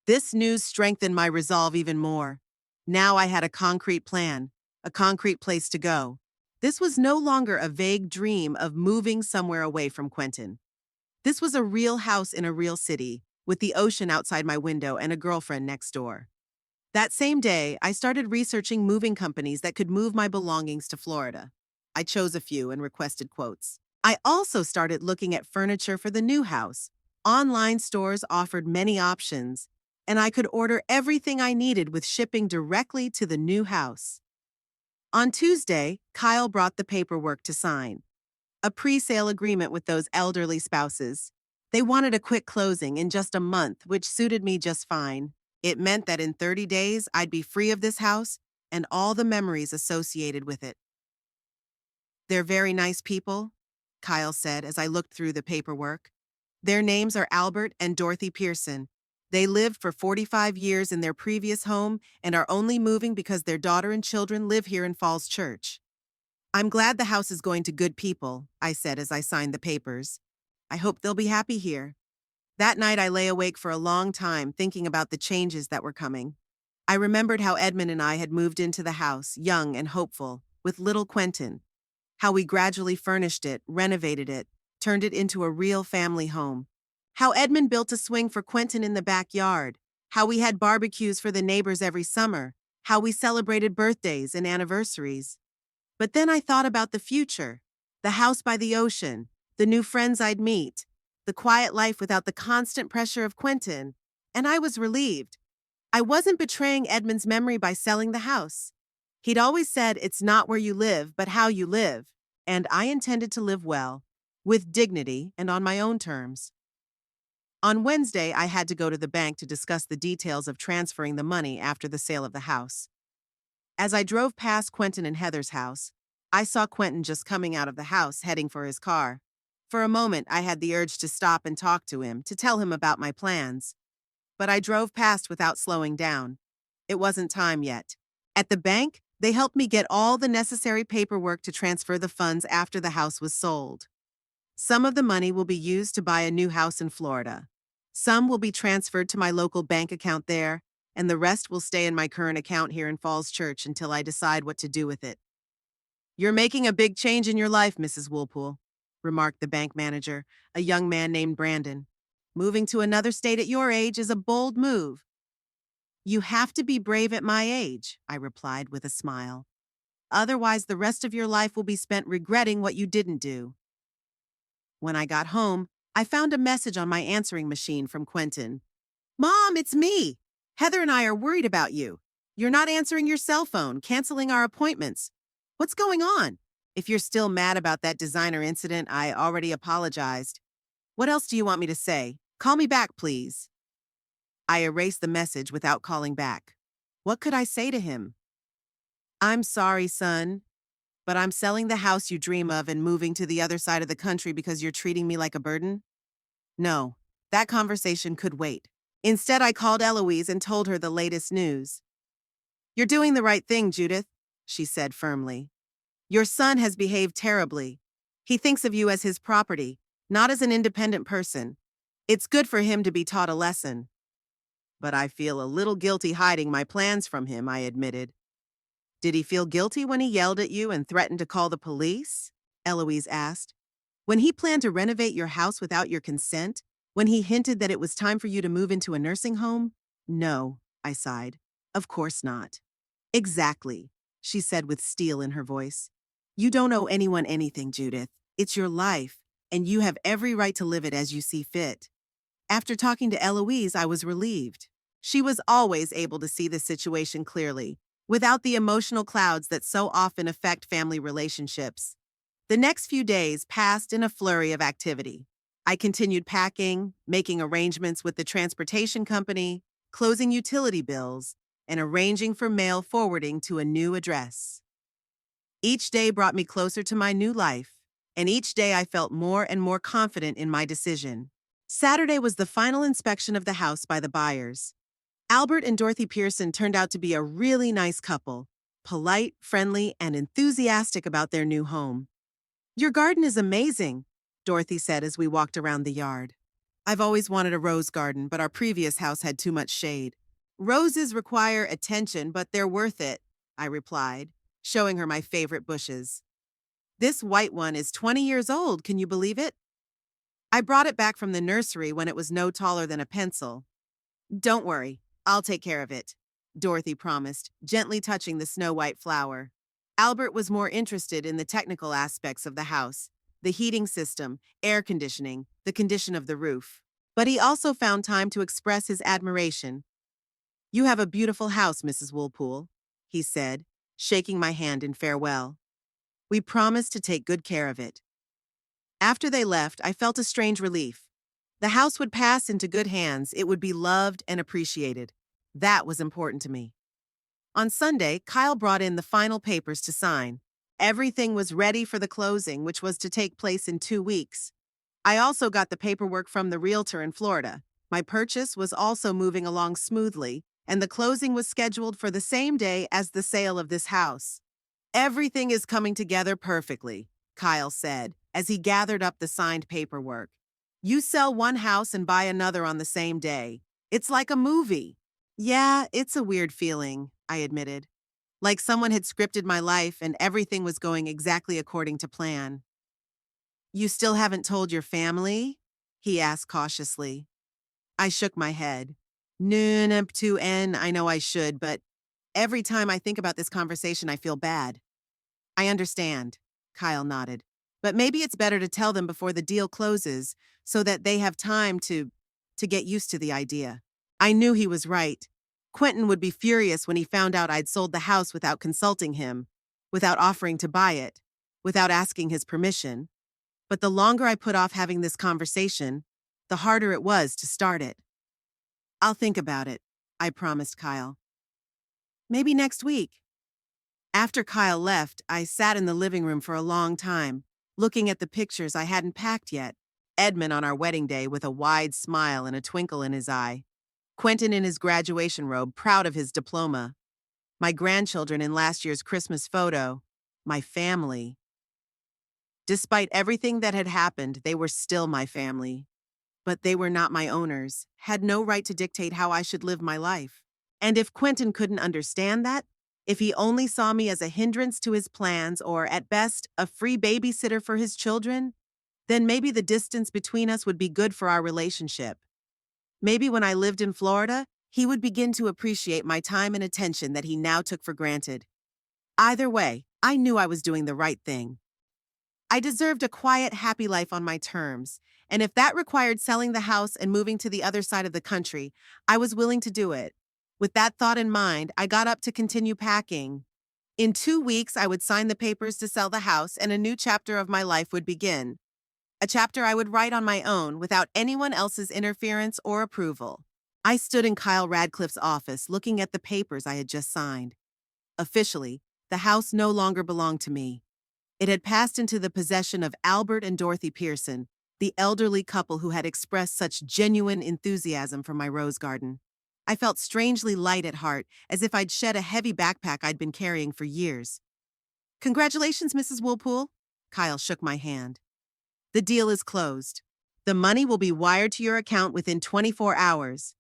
This news strengthened my resolve even more. Now I had a concrete plan, a concrete place to go. This was no longer a vague dream of moving somewhere away from Quentin. This was a real house in a real city, with the ocean outside my window and a girlfriend next door. That same day, I started researching moving companies that could move my belongings to Florida. I chose a few and requested quotes. I also started looking at furniture for the new house. Online stores offered many options, and I could order everything I needed with shipping directly to the new house. On Tuesday, Kyle brought the paperwork to sign. A pre-sale agreement with those elderly spouses. They wanted a quick closing in just a month, which suited me just fine. It meant that in 30 days, I'd be free of this house and all the memories associated with it. They're very nice people, Kyle said as I looked through the paperwork. Their names are Albert and Dorothy Pearson. They lived for 45 years in their previous home and are only moving because their daughter and children live here in Falls Church. I'm glad the house is going to good people, I said as I signed the papers. I hope they'll be happy here. That night I lay awake for a long time thinking about the changes that were coming. I remembered how Edmund and I had moved into the house, young and hopeful, with little Quentin. How we gradually furnished it, renovated it, turned it into a real family home. How Edmund built a swing for Quentin in the backyard. How we had barbecues for the neighbors every summer. How we celebrated birthdays and anniversaries. But then I thought about the future, the house by the ocean, the new friends I'd meet, the quiet life without the constant pressure of Quentin, and I was relieved. I wasn't betraying Edmund's memory by selling the house. He'd always said it's not where you live, but how you live, and I intended to live well, with dignity and on my own terms. On Wednesday, I had to go to the bank to discuss the details of transferring the money after the sale of the house. As I drove past Quentin and Heather's house, I saw Quentin just coming out of the house heading for his car. For a moment, I had the urge to stop and talk to him, to tell him about my plans. But I drove past without slowing down. It wasn't time yet. At the bank, they helped me get all the necessary paperwork to transfer the funds after the house was sold. Some of the money will be used to buy a new house in Florida. Some will be transferred to my local bank account there, and the rest will stay in my current account here in Falls Church until I decide what to do with it. You're making a big change in your life, Mrs. Woolpool, remarked the bank manager, a young man named Brandon. Moving to another state at your age is a bold move. You have to be brave at my age, I replied with a smile. Otherwise, the rest of your life will be spent regretting what you didn't do. When I got home, I found a message on my answering machine from Quentin. Mom, it's me. Heather and I are worried about you. You're not answering your cell phone, canceling our appointments. What's going on? If you're still mad about that designer incident, I already apologized. What else do you want me to say? Call me back, please. I erased the message without calling back. What could I say to him? I'm sorry, son, but I'm selling the house you dream of and moving to the other side of the country because you're treating me like a burden? No, that conversation could wait. Instead, I called Eloise and told her the latest news. You're doing the right thing, Judith, she said firmly. Your son has behaved terribly. He thinks of you as his property, not as an independent person. It's good for him to be taught a lesson. But I feel a little guilty hiding my plans from him, I admitted. Did he feel guilty when he yelled at you and threatened to call the police? Eloise asked. When he planned to renovate your house without your consent? When he hinted that it was time for you to move into a nursing home? No, I sighed. Of course not. Exactly, she said with steel in her voice. You don't owe anyone anything, Judith. It's your life, and you have every right to live it as you see fit. After talking to Eloise, I was relieved. She was always able to see the situation clearly, without the emotional clouds that so often affect family relationships. The next few days passed in a flurry of activity. I continued packing, making arrangements with the transportation company, closing utility bills, and arranging for mail forwarding to a new address. Each day brought me closer to my new life, and each day I felt more and more confident in my decision. Saturday was the final inspection of the house by the buyers. Albert and Dorothy Pearson turned out to be a really nice couple, polite, friendly, and enthusiastic about their new home. Your garden is amazing, Dorothy said as we walked around the yard. I've always wanted a rose garden, but our previous house had too much shade. Roses require attention, but they're worth it, I replied, showing her my favorite bushes. This white one is 20 years old, can you believe it? I brought it back from the nursery when it was no taller than a pencil. Don't worry, I'll take care of it, Dorothy promised, gently touching the snow-white flower. Albert was more interested in the technical aspects of the house, the heating system, air conditioning, the condition of the roof. But he also found time to express his admiration. You have a beautiful house, Mrs. Woolpool, he said, shaking my hand in farewell. We promised to take good care of it. After they left, I felt a strange relief. The house would pass into good hands, it would be loved and appreciated. That was important to me. On Sunday, Kyle brought in the final papers to sign. Everything was ready for the closing, which was to take place in 2 weeks. I also got the paperwork from the Realtor in Florida. My purchase was also moving along smoothly, and the closing was scheduled for the same day as the sale of this house. Everything is coming together perfectly, Kyle said, as he gathered up the signed paperwork. You sell one house and buy another on the same day. It's like a movie. Yeah, it's a weird feeling, I admitted. Like someone had scripted my life and everything was going exactly according to plan. You still haven't told your family? He asked cautiously. I shook my head. I know I should, but every time I think about this conversation, I feel bad. I understand, Kyle nodded. But maybe it's better to tell them before the deal closes so that they have time to get used to the idea. I knew he was right. Quentin would be furious when he found out I'd sold the house without consulting him, without offering to buy it, without asking his permission. But the longer I put off having this conversation, the harder it was to start it. I'll think about it, I promised Kyle. Maybe next week. After Kyle left, I sat in the living room for a long time, looking at the pictures I hadn't packed yet. Edmund on our wedding day with a wide smile and a twinkle in his eye. Quentin in his graduation robe, proud of his diploma. My grandchildren in last year's Christmas photo. My family. Despite everything that had happened, they were still my family. But they were not my owners, had no right to dictate how I should live my life. And if Quentin couldn't understand that, if he only saw me as a hindrance to his plans or, at best, a free babysitter for his children, then maybe the distance between us would be good for our relationship. Maybe when I lived in Florida, he would begin to appreciate my time and attention that he now took for granted. Either way, I knew I was doing the right thing. I deserved a quiet, happy life on my terms, and if that required selling the house and moving to the other side of the country, I was willing to do it. With that thought in mind, I got up to continue packing. In 2 weeks, I would sign the papers to sell the house and a new chapter of my life would begin. A chapter I would write on my own without anyone else's interference or approval. I stood in Kyle Radcliffe's office looking at the papers I had just signed. Officially, the house no longer belonged to me. It had passed into the possession of Albert and Dorothy Pearson, the elderly couple who had expressed such genuine enthusiasm for my rose garden. I felt strangely light at heart, as if I'd shed a heavy backpack I'd been carrying for years. Congratulations, Mrs. Woolpool. Kyle shook my hand. The deal is closed. The money will be wired to your account within 24 hours.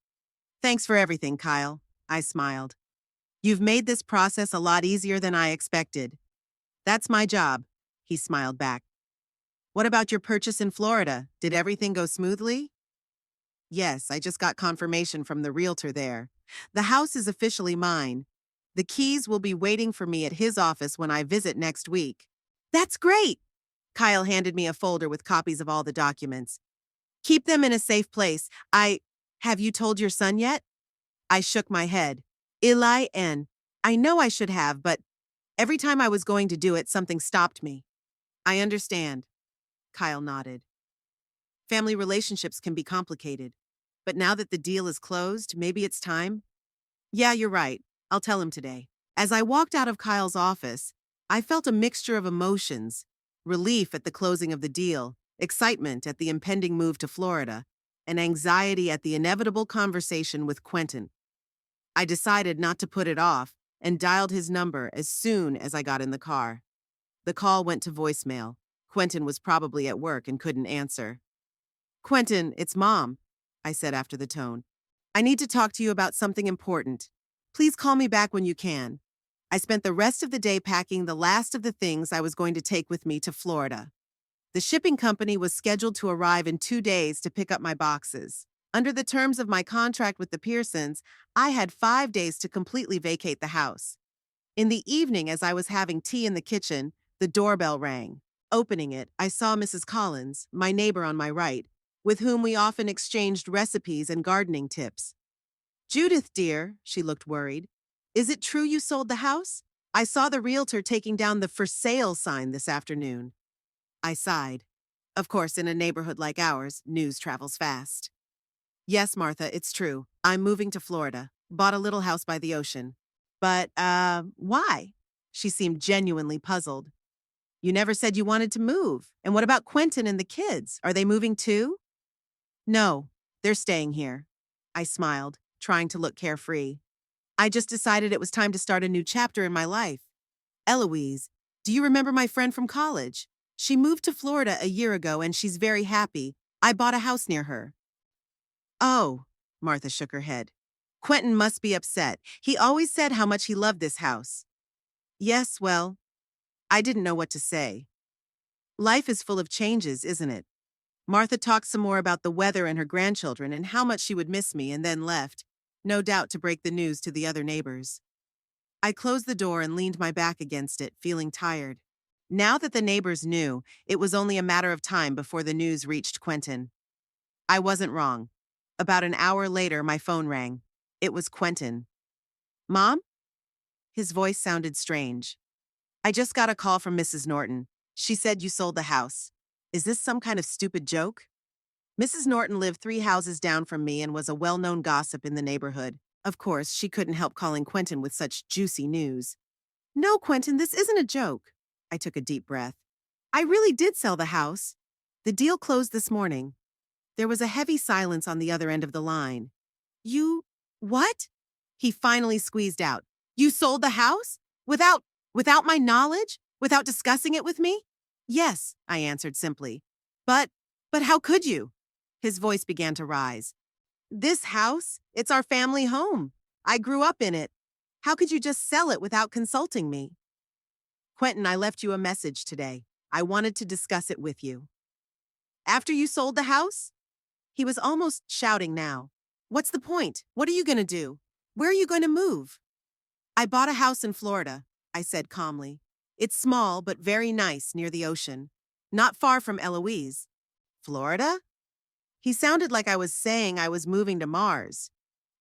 Thanks for everything, Kyle, I smiled. You've made this process a lot easier than I expected. That's my job, he smiled back. What about your purchase in Florida? Did everything go smoothly? Yes, I just got confirmation from the realtor there. The house is officially mine. The keys will be waiting for me at his office when I visit next week. That's great! Kyle handed me a folder with copies of all the documents. Keep them in a safe place. Have you told your son yet? I shook my head. I know I should have, but every time I was going to do it, something stopped me. I understand. Kyle nodded. Family relationships can be complicated. But now that the deal is closed, maybe it's time? Yeah, you're right. I'll tell him today. As I walked out of Kyle's office, I felt a mixture of emotions. Relief at the closing of the deal, excitement at the impending move to Florida, and anxiety at the inevitable conversation with Quentin. I decided not to put it off and dialed his number as soon as I got in the car. The call went to voicemail. Quentin was probably at work and couldn't answer. Quentin, it's Mom, I said after the tone. I need to talk to you about something important. Please call me back when you can. I spent the rest of the day packing the last of the things I was going to take with me to Florida. The shipping company was scheduled to arrive in 2 days to pick up my boxes. Under the terms of my contract with the Pearsons, I had 5 days to completely vacate the house. In the evening, as I was having tea in the kitchen, the doorbell rang. Opening it, I saw Mrs. Collins, my neighbor on my right, with whom we often exchanged recipes and gardening tips. Judith, dear, she looked worried. Is it true you sold the house? I saw the realtor taking down the for sale sign this afternoon. I sighed. Of course, in a neighborhood like ours, news travels fast. Yes, Martha, it's true. I'm moving to Florida. Bought a little house by the ocean. But, why? She seemed genuinely puzzled. You never said you wanted to move. And what about Quentin and the kids? Are they moving too? No, they're staying here. I smiled, trying to look carefree. I just decided it was time to start a new chapter in my life. Eloise, do you remember my friend from college? She moved to Florida a year ago and she's very happy. I bought a house near her. Oh, Martha shook her head. Quentin must be upset. He always said how much he loved this house. Yes, well, I didn't know what to say. Life is full of changes, isn't it? Martha talked some more about the weather and her grandchildren and how much she would miss me and then left, no doubt to break the news to the other neighbors. I closed the door and leaned my back against it, feeling tired. Now that the neighbors knew, it was only a matter of time before the news reached Quentin. I wasn't wrong. About an hour later, my phone rang. It was Quentin. Mom? His voice sounded strange. I just got a call from Mrs. Norton. She said you sold the house. Is this some kind of stupid joke? Mrs. Norton lived 3 houses down from me and was a well-known gossip in the neighborhood. Of course, she couldn't help calling Quentin with such juicy news. No, Quentin, this isn't a joke. I took a deep breath. I really did sell the house. The deal closed this morning. There was a heavy silence on the other end of the line. You, what? He finally squeezed out. You sold the house? Without my knowledge? Without discussing it with me? Yes, I answered simply. But how could you? His voice began to rise. This house, it's our family home. I grew up in it. How could you just sell it without consulting me? Quentin, I left you a message today. I wanted to discuss it with you. After you sold the house? He was almost shouting now. What's the point? What are you going to do? Where are you going to move? I bought a house in Florida, I said calmly. It's small but very nice near the ocean. Not far from Eloise. Florida? He sounded like I was saying I was moving to Mars.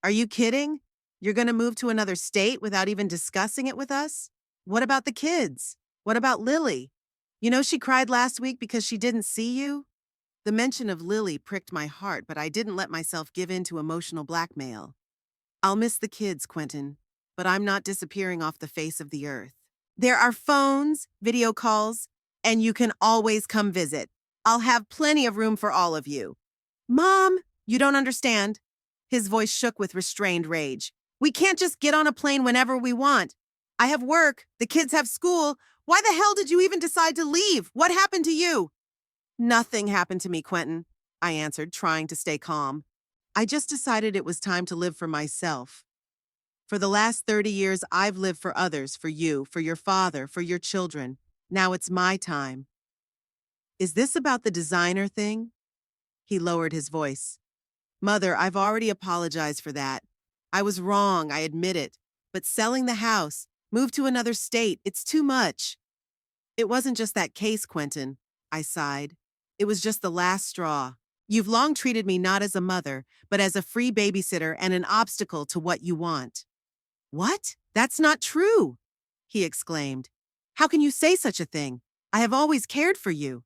Are you kidding? You're going to move to another state without even discussing it with us? What about the kids? What about Lily? You know she cried last week because she didn't see you? The mention of Lily pricked my heart, but I didn't let myself give in to emotional blackmail. I'll miss the kids, Quentin, but I'm not disappearing off the face of the earth. There are phones, video calls, and you can always come visit. I'll have plenty of room for all of you. Mom, you don't understand. His voice shook with restrained rage. We can't just get on a plane whenever we want. I have work. The kids have school. Why the hell did you even decide to leave? What happened to you? Nothing happened to me, Quentin, I answered, trying to stay calm. I just decided it was time to live for myself. For the last 30 years, I've lived for others, for you, for your father, for your children. Now it's my time. Is this about the designer thing? He lowered his voice. Mother, I've already apologized for that. I was wrong, I admit it. But selling the house, move to another state, it's too much. It wasn't just that case, Quentin, I sighed. It was just the last straw. You've long treated me not as a mother, but as a free babysitter and an obstacle to what you want. What? That's not true, he exclaimed. How can you say such a thing? I have always cared for you.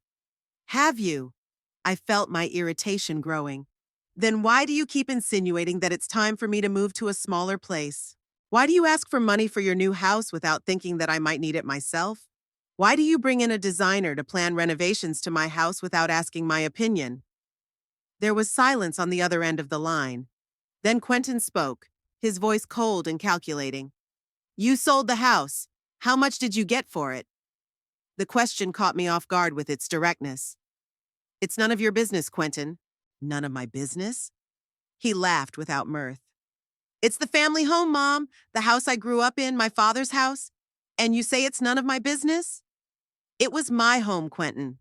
Have you? I felt my irritation growing. Then why do you keep insinuating that it's time for me to move to a smaller place? Why do you ask for money for your new house without thinking that I might need it myself? Why do you bring in a designer to plan renovations to my house without asking my opinion? There was silence on the other end of the line. Then Quentin spoke, his voice cold and calculating. You sold the house. How much did you get for it? The question caught me off guard with its directness. It's none of your business, Quentin. None of my business? He laughed without mirth. It's the family home, Mom, the house I grew up in, my father's house. And you say it's none of my business? It was my home, Quentin.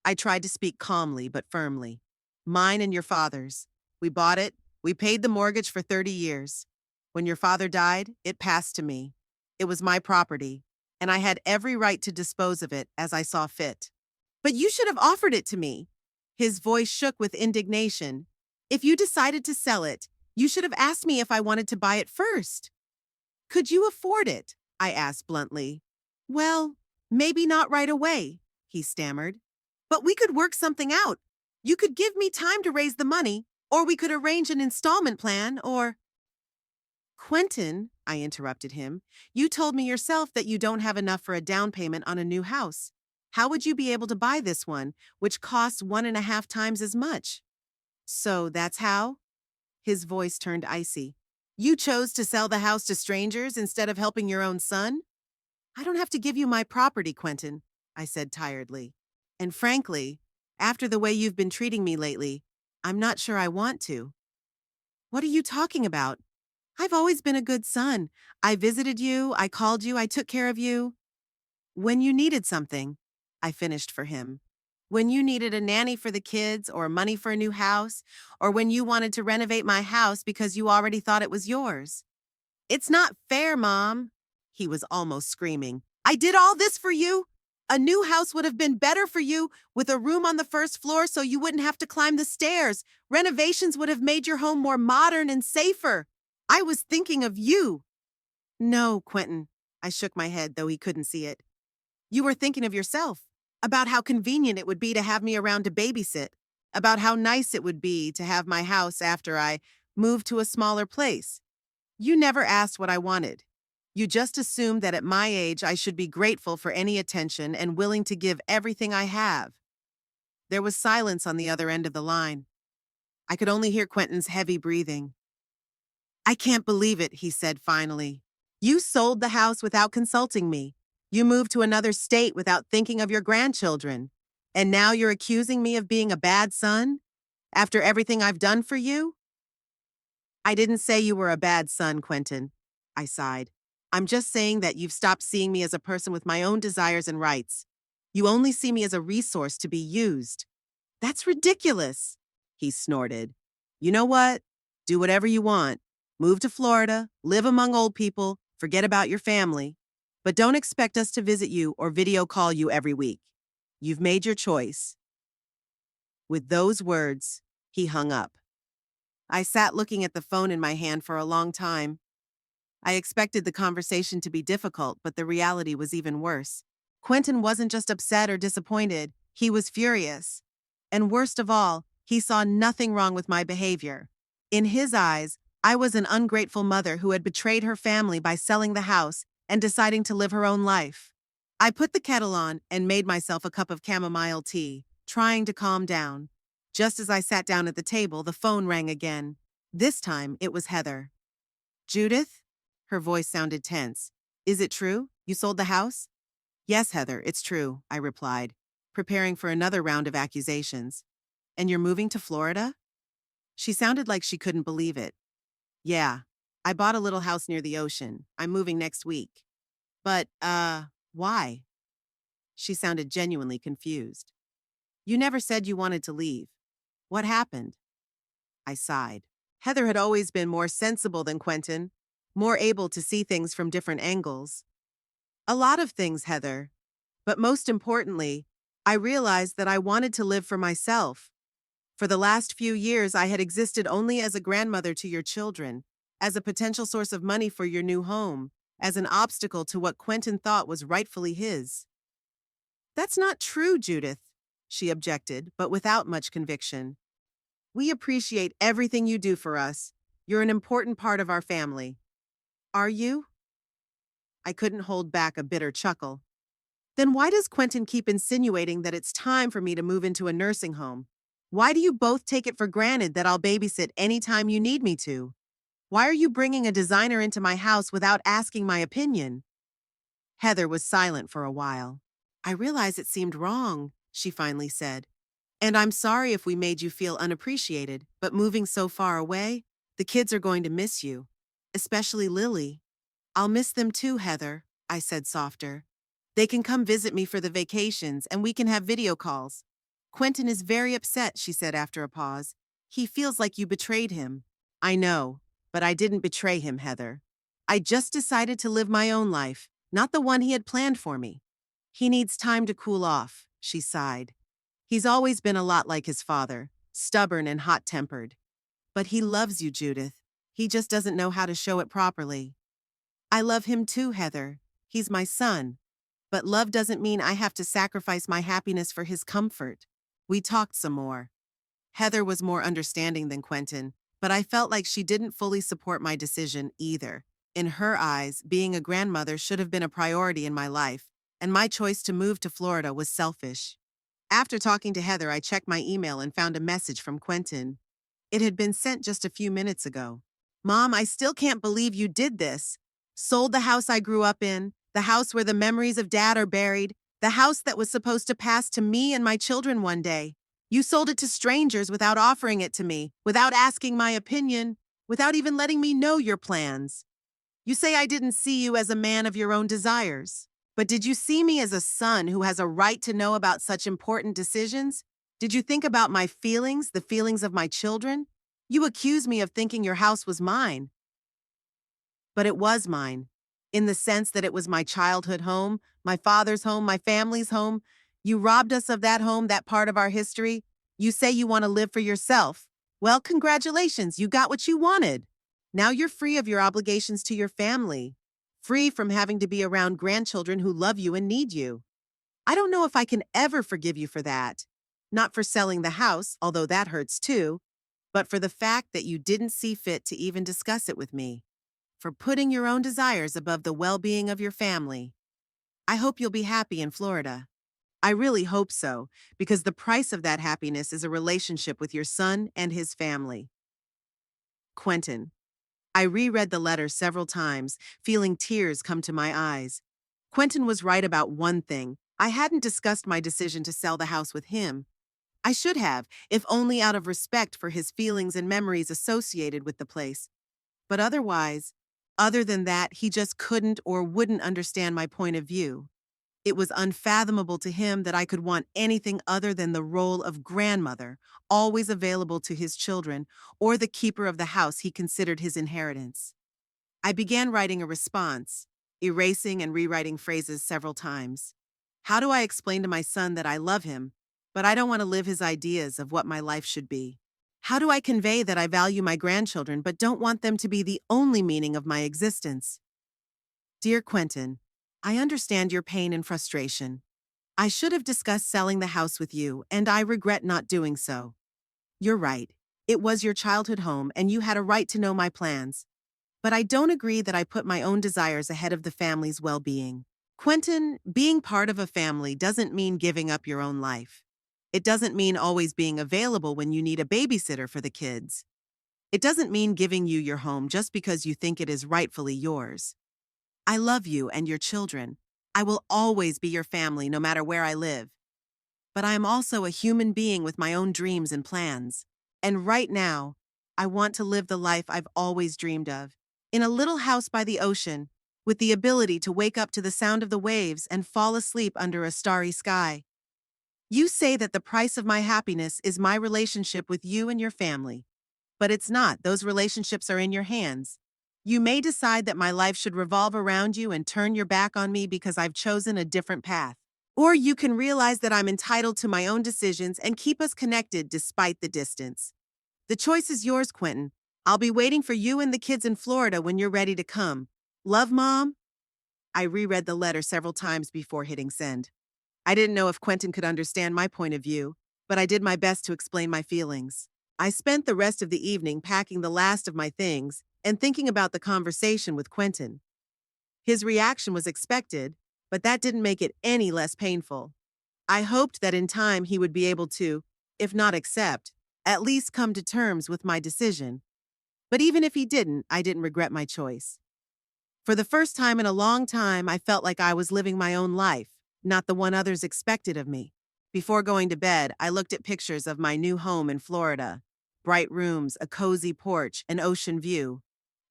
I tried to speak calmly but firmly. Mine and your father's. We bought it. We paid the mortgage for 30 years. When your father died, it passed to me. It was my property, and I had every right to dispose of it as I saw fit. But you should have offered it to me. His voice shook with indignation. If you decided to sell it, you should have asked me if I wanted to buy it first. Could you afford it? I asked bluntly. Well, maybe not right away, he stammered. But we could work something out. You could give me time to raise the money, or we could arrange an installment plan, or. Quentin, I interrupted him, you told me yourself that you don't have enough for a down payment on a new house. How would you be able to buy this one, which costs 1.5 times as much? So that's how? His voice turned icy. You chose to sell the house to strangers instead of helping your own son? I don't have to give you my property, Quentin, I said tiredly. And frankly, after the way you've been treating me lately, I'm not sure I want to. What are you talking about? I've always been a good son. I visited you, I called you, I took care of you. When you needed something, I finished for him. When you needed a nanny for the kids, or money for a new house, or when you wanted to renovate my house because you already thought it was yours. It's not fair, Mom. He was almost screaming. I did all this for you? A new house would have been better for you, with a room on the first floor so you wouldn't have to climb the stairs. Renovations would have made your home more modern and safer. I was thinking of you. No, Quentin. I shook my head, though he couldn't see it. You were thinking of yourself, about how convenient it would be to have me around to babysit, about how nice it would be to have my house after I moved to a smaller place. You never asked what I wanted. You just assumed that at my age I should be grateful for any attention and willing to give everything I have. There was silence on the other end of the line. I could only hear Quentin's heavy breathing. I can't believe it, he said finally. You sold the house without consulting me. You moved to another state without thinking of your grandchildren. And now you're accusing me of being a bad son? After everything I've done for you? I didn't say you were a bad son, Quentin. I sighed. I'm just saying that you've stopped seeing me as a person with my own desires and rights. You only see me as a resource to be used. That's ridiculous, he snorted. You know what? Do whatever you want. Move to Florida, live among old people, forget about your family. But don't expect us to visit you or video call you every week. You've made your choice. With those words, he hung up. I sat looking at the phone in my hand for a long time. I expected the conversation to be difficult, but the reality was even worse. Quentin wasn't just upset or disappointed, he was furious. And worst of all, he saw nothing wrong with my behavior. In his eyes, I was an ungrateful mother who had betrayed her family by selling the house and deciding to live her own life. I put the kettle on and made myself a cup of chamomile tea, trying to calm down. Just as I sat down at the table, the phone rang again. This time, it was Heather. Judith? Her voice sounded tense. Is it true? You sold the house? Yes, Heather, it's true, I replied, preparing for another round of accusations. And you're moving to Florida? She sounded like she couldn't believe it. Yeah, I bought a little house near the ocean. I'm moving next week. But, why? She sounded genuinely confused. You never said you wanted to leave. What happened? I sighed. Heather had always been more sensible than Quentin, more able to see things from different angles. A lot of things, Heather. But most importantly, I realized that I wanted to live for myself. For the last few years, I had existed only as a grandmother to your children, as a potential source of money for your new home, as an obstacle to what Quentin thought was rightfully his. That's not true, Judith, she objected, but without much conviction. We appreciate everything you do for us. You're an important part of our family. Are you? I couldn't hold back a bitter chuckle. Then why does Quentin keep insinuating that it's time for me to move into a nursing home? Why do you both take it for granted that I'll babysit anytime you need me to? Why are you bringing a designer into my house without asking my opinion? Heather was silent for a while. I realize it seemed wrong, she finally said. And I'm sorry if we made you feel unappreciated, but moving so far away, the kids are going to miss you. Especially Lily. I'll miss them too, Heather, I said softer. They can come visit me for the vacations and we can have video calls. Quentin is very upset, she said after a pause. He feels like you betrayed him. I know, but I didn't betray him, Heather. I just decided to live my own life, not the one he had planned for me. He needs time to cool off, she sighed. He's always been a lot like his father, stubborn and hot-tempered. But he loves you, Judith. He just doesn't know how to show it properly. I love him too, Heather. He's my son. But love doesn't mean I have to sacrifice my happiness for his comfort. We talked some more. Heather was more understanding than Quentin, but I felt like she didn't fully support my decision either. In her eyes, being a grandmother should have been a priority in my life, and my choice to move to Florida was selfish. After talking to Heather, I checked my email and found a message from Quentin. It had been sent just a few minutes ago. Mom, I still can't believe you did this. Sold the house I grew up in, the house where the memories of Dad are buried, the house that was supposed to pass to me and my children one day. You sold it to strangers without offering it to me, without asking my opinion, without even letting me know your plans. You say I didn't see you as a man of your own desires. But did you see me as a son who has a right to know about such important decisions? Did you think about my feelings, the feelings of my children? You accuse me of thinking your house was mine. But it was mine, in the sense that it was my childhood home, my father's home, my family's home. You robbed us of that home, that part of our history. You say you want to live for yourself. Well, congratulations, you got what you wanted. Now you're free of your obligations to your family, free from having to be around grandchildren who love you and need you. I don't know if I can ever forgive you for that. Not for selling the house, although that hurts too, but for the fact that you didn't see fit to even discuss it with me, for putting your own desires above the well-being of your family. I hope you'll be happy in Florida. I really hope so, because the price of that happiness is a relationship with your son and his family. Quentin. I reread the letter several times, feeling tears come to my eyes. Quentin was right about one thing. I hadn't discussed my decision to sell the house with him. I should have, if only out of respect for his feelings and memories associated with the place. But other than that, he just couldn't or wouldn't understand my point of view. It was unfathomable to him that I could want anything other than the role of grandmother, always available to his children, or the keeper of the house he considered his inheritance. I began writing a response, erasing and rewriting phrases several times. How do I explain to my son that I love him, but I don't want to live his ideas of what my life should be? How do I convey that I value my grandchildren but don't want them to be the only meaning of my existence? Dear Quentin, I understand your pain and frustration. I should have discussed selling the house with you, and I regret not doing so. You're right. It was your childhood home, and you had a right to know my plans. But I don't agree that I put my own desires ahead of the family's well-being. Quentin, being part of a family doesn't mean giving up your own life. It doesn't mean always being available when you need a babysitter for the kids. It doesn't mean giving you your home just because you think it is rightfully yours. I love you and your children. I will always be your family no matter where I live. But I am also a human being with my own dreams and plans. And right now, I want to live the life I've always dreamed of. In a little house by the ocean, with the ability to wake up to the sound of the waves and fall asleep under a starry sky. You say that the price of my happiness is my relationship with you and your family. But it's not. Those relationships are in your hands. You may decide that my life should revolve around you and turn your back on me because I've chosen a different path. Or you can realize that I'm entitled to my own decisions and keep us connected despite the distance. The choice is yours, Quentin. I'll be waiting for you and the kids in Florida when you're ready to come. Love, Mom? I reread the letter several times before hitting send. I didn't know if Quentin could understand my point of view, but I did my best to explain my feelings. I spent the rest of the evening packing the last of my things and thinking about the conversation with Quentin. His reaction was expected, but that didn't make it any less painful. I hoped that in time he would be able to, if not accept, at least come to terms with my decision. But even if he didn't, I didn't regret my choice. For the first time in a long time, I felt like I was living my own life, not the one others expected of me. Before going to bed, I looked at pictures of my new home in Florida. Bright rooms, a cozy porch, an ocean view.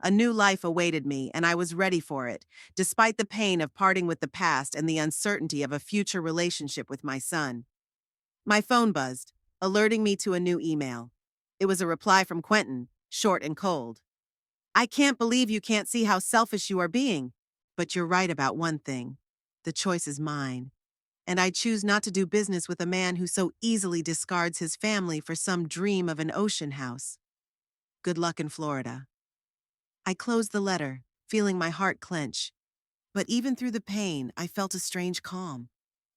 A new life awaited me, and I was ready for it, despite the pain of parting with the past and the uncertainty of a future relationship with my son. My phone buzzed, alerting me to a new email. It was a reply from Quentin, short and cold. I can't believe you can't see how selfish you are being. But you're right about one thing. The choice is mine. And I choose not to do business with a man who so easily discards his family for some dream of an ocean house. Good luck in Florida. I closed the letter, feeling my heart clench. But even through the pain, I felt a strange calm.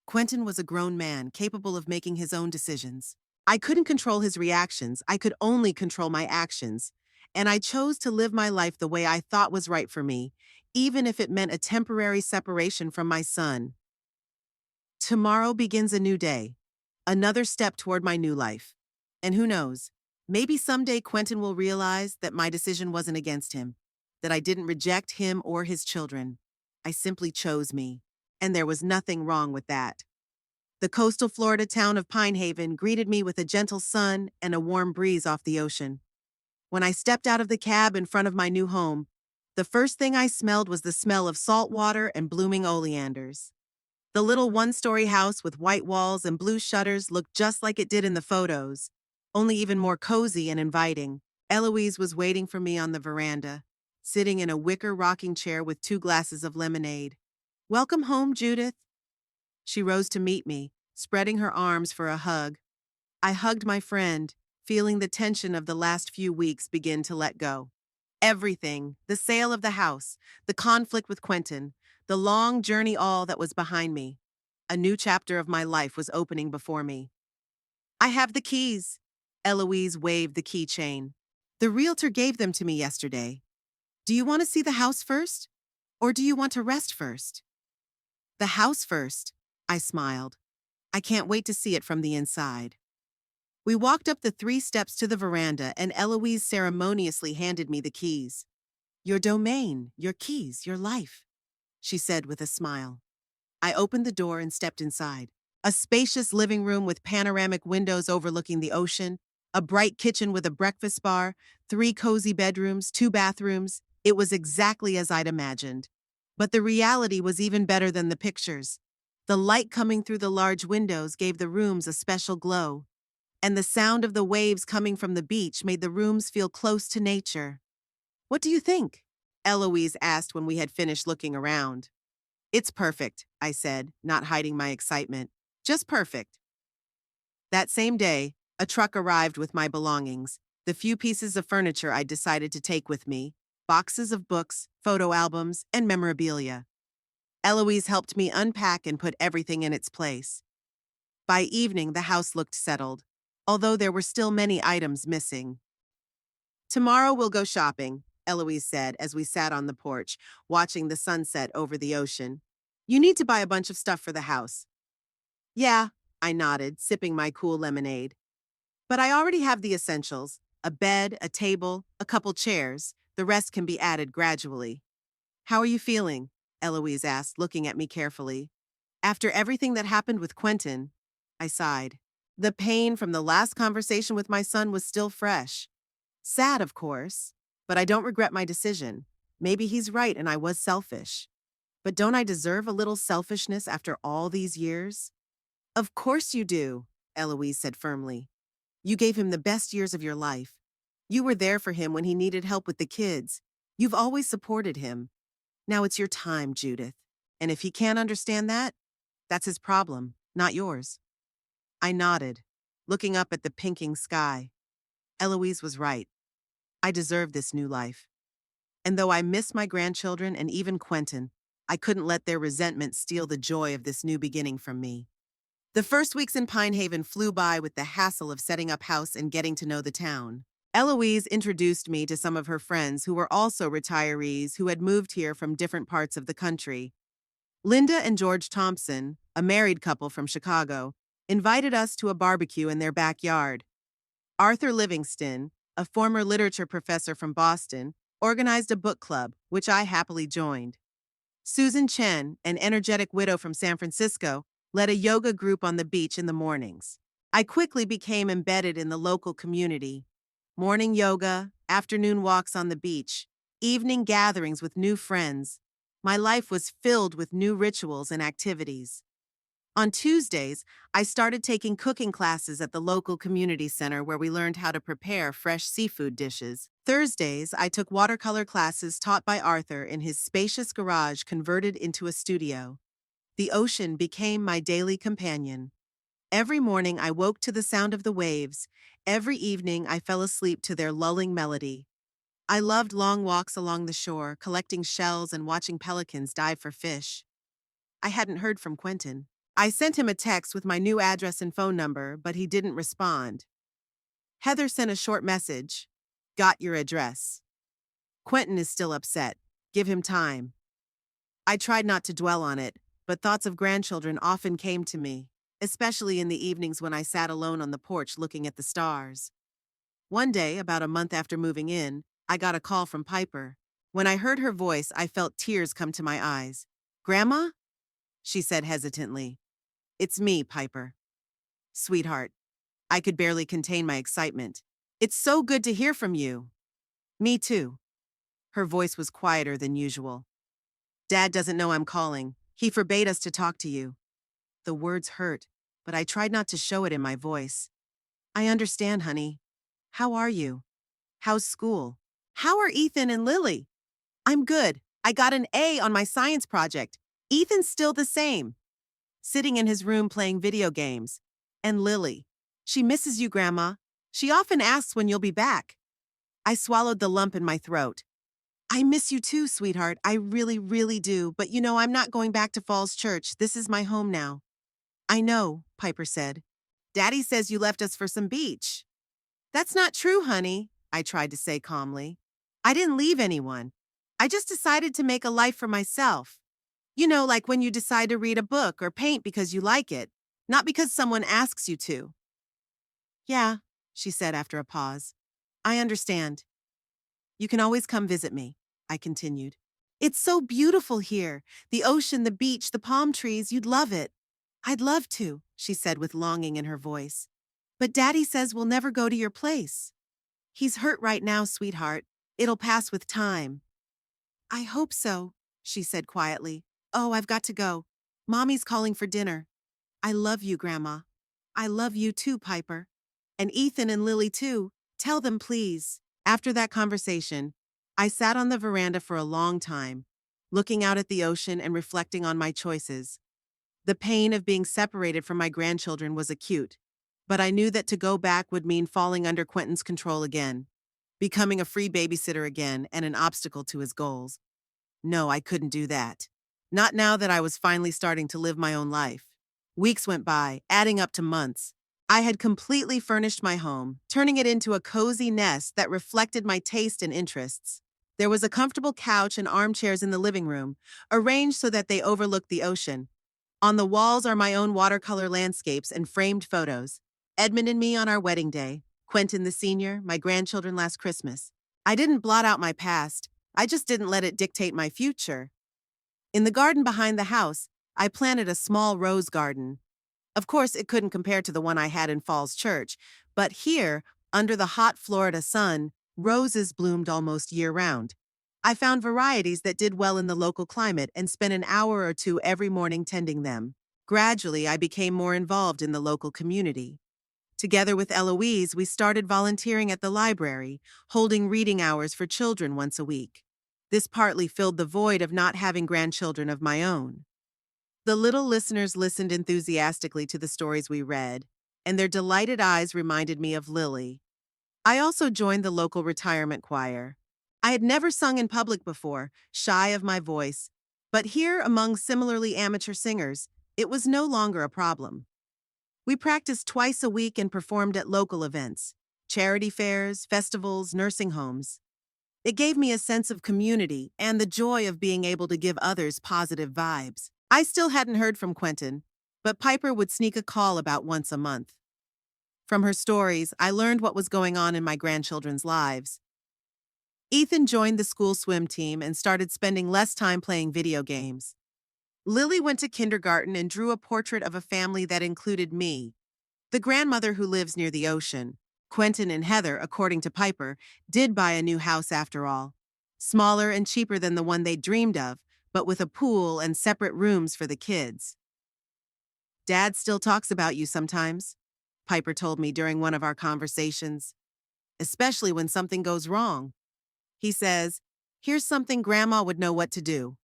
Quentin was a grown man, capable of making his own decisions. I couldn't control his reactions, I could only control my actions. And I chose to live my life the way I thought was right for me, even if it meant a temporary separation from my son. Tomorrow begins a new day, another step toward my new life. And who knows, maybe someday Quentin will realize that my decision wasn't against him, that I didn't reject him or his children. I simply chose me. And there was nothing wrong with that. The coastal Florida town of Pine Haven greeted me with a gentle sun and a warm breeze off the ocean. When I stepped out of the cab in front of my new home, the first thing I smelled was the smell of salt water and blooming oleanders. The little one-story house with white walls and blue shutters looked just like it did in the photos, only even more cozy and inviting. Eloise was waiting for me on the veranda, sitting in a wicker rocking chair with 2 glasses of lemonade. "Welcome home, Judith." She rose to meet me, spreading her arms for a hug. I hugged my friend, feeling the tension of the last few weeks begin to let go. Everything, the sale of the house, the conflict with Quentin, the long journey, all that was behind me. A new chapter of my life was opening before me. "I have the keys." Eloise waved the keychain. "The realtor gave them to me yesterday. Do you want to see the house first? Or do you want to rest first?" "The house first," I smiled. "I can't wait to see it from the inside." We walked up the 3 steps to the veranda, and Eloise ceremoniously handed me the keys. "Your domain, your keys, your life," she said with a smile. I opened the door and stepped inside. A spacious living room with panoramic windows overlooking the ocean, a bright kitchen with a breakfast bar, 3 cozy bedrooms, 2 bathrooms. It was exactly as I'd imagined. But the reality was even better than the pictures. The light coming through the large windows gave the rooms a special glow, and the sound of the waves coming from the beach made the rooms feel close to nature. "What do you think?" Eloise asked when we had finished looking around. "It's perfect," I said, not hiding my excitement. "Just perfect." That same day, a truck arrived with my belongings, the few pieces of furniture I decided to take with me, boxes of books, photo albums, and memorabilia. Eloise helped me unpack and put everything in its place. By evening, the house looked settled, although there were still many items missing. "Tomorrow we'll go shopping," Eloise said as we sat on the porch, watching the sunset over the ocean. "You need to buy a bunch of stuff for the house." "Yeah," I nodded, sipping my cool lemonade. "But I already have the essentials: a bed, a table, a couple chairs. The rest can be added gradually." "How are you feeling?" Eloise asked, looking at me carefully. "After everything that happened with Quentin," I sighed. The pain from the last conversation with my son was still fresh. Sad, of course, but I don't regret my decision. Maybe he's right and I was selfish. But don't I deserve a little selfishness after all these years? "Of course you do," Eloise said firmly. "You gave him the best years of your life. You were there for him when he needed help with the kids. You've always supported him. Now it's your time, Judith. And if he can't understand that, that's his problem, not yours." I nodded, looking up at the pinking sky. Eloise was right. I deserved this new life. And though I miss my grandchildren and even Quentin, I couldn't let their resentment steal the joy of this new beginning from me. The first weeks in Pine Haven flew by with the hassle of setting up house and getting to know the town. Eloise introduced me to some of her friends who were also retirees who had moved here from different parts of the country. Linda and George Thompson, a married couple from Chicago, invited us to a barbecue in their backyard. Arthur Livingston, a former literature professor from Boston, organized a book club, which I happily joined. Susan Chen, an energetic widow from San Francisco, led a yoga group on the beach in the mornings. I quickly became embedded in the local community. Morning yoga, afternoon walks on the beach, evening gatherings with new friends. My life was filled with new rituals and activities. On Tuesdays, I started taking cooking classes at the local community center where we learned how to prepare fresh seafood dishes. Thursdays, I took watercolor classes taught by Arthur in his spacious garage converted into a studio. The ocean became my daily companion. Every morning I woke to the sound of the waves. Every evening I fell asleep to their lulling melody. I loved long walks along the shore, collecting shells and watching pelicans dive for fish. I hadn't heard from Quentin. I sent him a text with my new address and phone number, but he didn't respond. Heather sent a short message. Got your address. Quentin is still upset. Give him time. I tried not to dwell on it, but thoughts of grandchildren often came to me, especially in the evenings when I sat alone on the porch looking at the stars. One day, about a month after moving in, I got a call from Piper. When I heard her voice, I felt tears come to my eyes. Grandma? She said hesitantly. It's me, Piper. Sweetheart. I could barely contain my excitement. It's so good to hear from you. Me too. Her voice was quieter than usual. Dad doesn't know I'm calling. He forbade us to talk to you. The words hurt, but I tried not to show it in my voice. I understand, honey. How are you? How's school? How are Ethan and Lily? I'm good. I got an A on my science project. Ethan's still the same. Sitting in his room playing video games. And Lily. She misses you, Grandma. She often asks when you'll be back. I swallowed the lump in my throat. I miss you too, sweetheart. I really, really do. But you know, I'm not going back to Falls Church. This is my home now. I know, Piper said. Daddy says you left us for some beach. That's not true, honey, I tried to say calmly. I didn't leave anyone. I just decided to make a life for myself. You know, like when you decide to read a book or paint because you like it, not because someone asks you to. Yeah, she said after a pause. I understand. You can always come visit me, I continued. It's so beautiful here. The ocean, the beach, the palm trees, you'd love it. I'd love to, she said with longing in her voice. But Daddy says we'll never go to your place. He's hurt right now, sweetheart. It'll pass with time. I hope so, she said quietly. Oh, I've got to go. Mommy's calling for dinner. I love you, Grandma. I love you too, Piper. And Ethan and Lily too. Tell them, please. After that conversation, I sat on the veranda for a long time, looking out at the ocean and reflecting on my choices. The pain of being separated from my grandchildren was acute, but I knew that to go back would mean falling under Quentin's control again, becoming a free babysitter again and an obstacle to his goals. No, I couldn't do that. Not now that I was finally starting to live my own life. Weeks went by, adding up to months. I had completely furnished my home, turning it into a cozy nest that reflected my taste and interests. There was a comfortable couch and armchairs in the living room, arranged so that they overlooked the ocean. On the walls are my own watercolor landscapes and framed photos. Edmund and me on our wedding day, Quentin the senior, my grandchildren last Christmas. I didn't blot out my past, I just didn't let it dictate my future. In the garden behind the house, I planted a small rose garden. Of course, it couldn't compare to the one I had in Falls Church, but here, under the hot Florida sun, roses bloomed almost year-round. I found varieties that did well in the local climate and spent an hour or two every morning tending them. Gradually, I became more involved in the local community. Together with Eloise, we started volunteering at the library, holding reading hours for children once a week. This partly filled the void of not having grandchildren of my own. The little listeners listened enthusiastically to the stories we read, and their delighted eyes reminded me of Lily. I also joined the local retirement choir. I had never sung in public before, shy of my voice, but here, among similarly amateur singers, it was no longer a problem. We practiced twice a week and performed at local events, charity fairs, festivals, nursing homes. It gave me a sense of community and the joy of being able to give others positive vibes. I still hadn't heard from Quentin, but Piper would sneak a call about once a month. From her stories, I learned what was going on in my grandchildren's lives. Ethan joined the school swim team and started spending less time playing video games. Lily went to kindergarten and drew a portrait of a family that included me, the grandmother who lives near the ocean. Quentin and Heather, according to Piper, did buy a new house after all. Smaller and cheaper than the one they dreamed of, but with a pool and separate rooms for the kids. Dad still talks about you sometimes, Piper told me during one of our conversations. Especially when something goes wrong. He says, "Here's something Grandma would know what to do."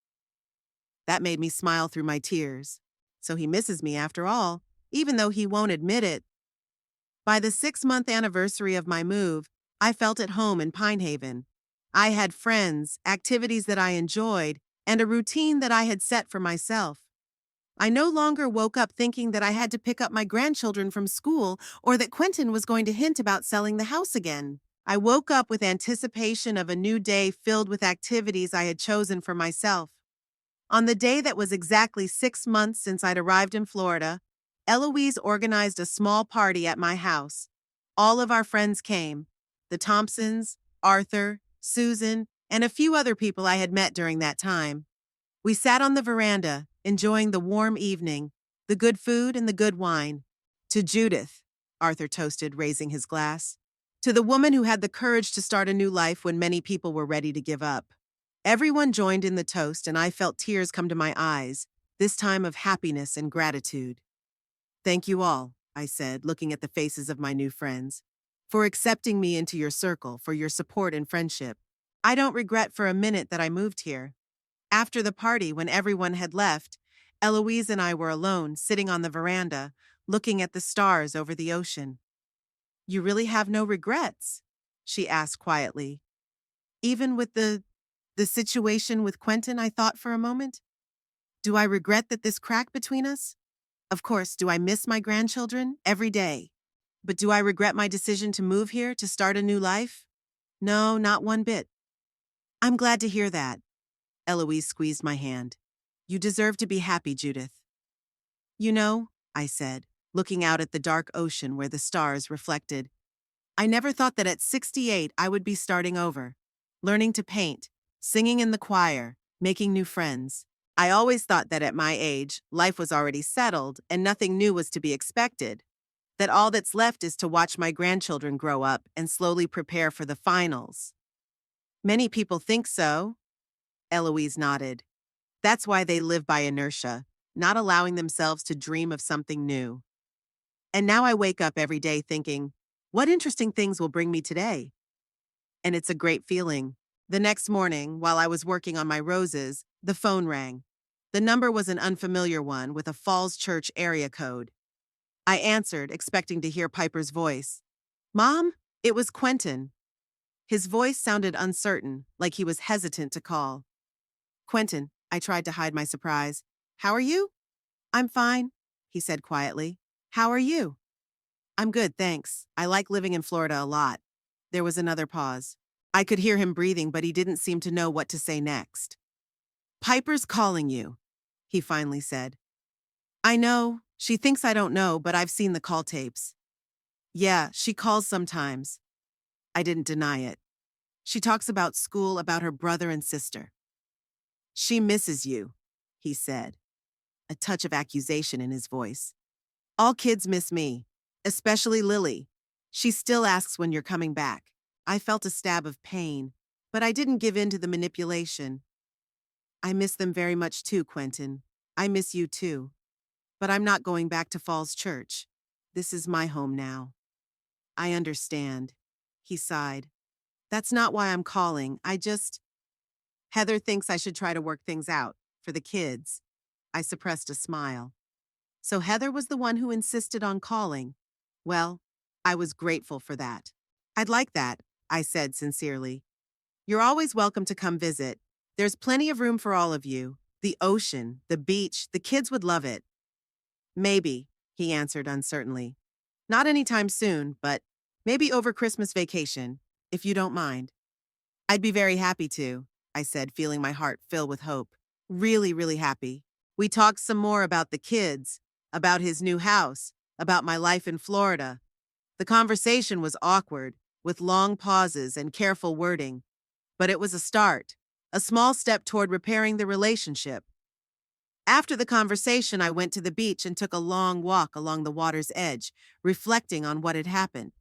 That made me smile through my tears. So he misses me after all, even though he won't admit it. By the 6-month anniversary of my move, I felt at home in Pine Haven. I had friends, activities that I enjoyed, and a routine that I had set for myself. I no longer woke up thinking that I had to pick up my grandchildren from school or that Quentin was going to hint about selling the house again. I woke up with anticipation of a new day filled with activities I had chosen for myself. On the day that was exactly 6 months since I'd arrived in Florida, Eloise organized a small party at my house. All of our friends came: the Thompsons, Arthur, Susan, and a few other people I had met during that time. We sat on the veranda, enjoying the warm evening, the good food, and the good wine. To Judith, Arthur toasted, raising his glass. To the woman who had the courage to start a new life when many people were ready to give up. Everyone joined in the toast, and I felt tears come to my eyes, this time of happiness and gratitude. Thank you all, I said, looking at the faces of my new friends, for accepting me into your circle, for your support and friendship. I don't regret for a minute that I moved here. After the party, when everyone had left, Eloise and I were alone, sitting on the veranda, looking at the stars over the ocean. You really have no regrets? She asked quietly. Even with the situation with Quentin, I thought for a moment. Do I regret that this crack between us? Of course, do I miss my grandchildren? Every day. But do I regret my decision to move here, to start a new life? No, not one bit. I'm glad to hear that. Eloise squeezed my hand. You deserve to be happy, Judith. You know, I said, looking out at the dark ocean where the stars reflected, I never thought that at 68 I would be starting over, learning to paint, singing in the choir, making new friends. I always thought that at my age, life was already settled and nothing new was to be expected, that all that's left is to watch my grandchildren grow up and slowly prepare for the finals. Many people think so, Eloise nodded. That's why they live by inertia, not allowing themselves to dream of something new. And now I wake up every day thinking, what interesting things will bring me today? And it's a great feeling. The next morning, while I was working on my roses, the phone rang. The number was an unfamiliar one with a Falls Church area code. I answered, expecting to hear Piper's voice. Mom, it was Quentin. His voice sounded uncertain, like he was hesitant to call. Quentin, I tried to hide my surprise. How are you? I'm fine, he said quietly. How are you? I'm good, thanks. I like living in Florida a lot. There was another pause. I could hear him breathing, but he didn't seem to know what to say next. Piper's calling you, he finally said. I know. She thinks I don't know, but I've seen the call tapes. Yeah, she calls sometimes. I didn't deny it. She talks about school, about her brother and sister. She misses you, he said, a touch of accusation in his voice. All kids miss me, especially Lily. She still asks when you're coming back. I felt a stab of pain, but I didn't give in to the manipulation. I miss them very much too, Quentin. I miss you too. But I'm not going back to Falls Church. This is my home now. I understand, he sighed. That's not why I'm calling. Heather thinks I should try to work things out, for the kids. I suppressed a smile. So Heather was the one who insisted on calling. Well, I was grateful for that. I'd like that, I said sincerely. You're always welcome to come visit. There's plenty of room for all of you. The ocean, the beach, the kids would love it. Maybe, he answered uncertainly. Not anytime soon, but maybe over Christmas vacation, if you don't mind. I'd be very happy to, I said, feeling my heart fill with hope. Really, really happy. We talked some more about the kids, about his new house, about my life in Florida. The conversation was awkward, with long pauses and careful wording. But it was a start, a small step toward repairing the relationship. After the conversation, I went to the beach and took a long walk along the water's edge, reflecting on what had happened.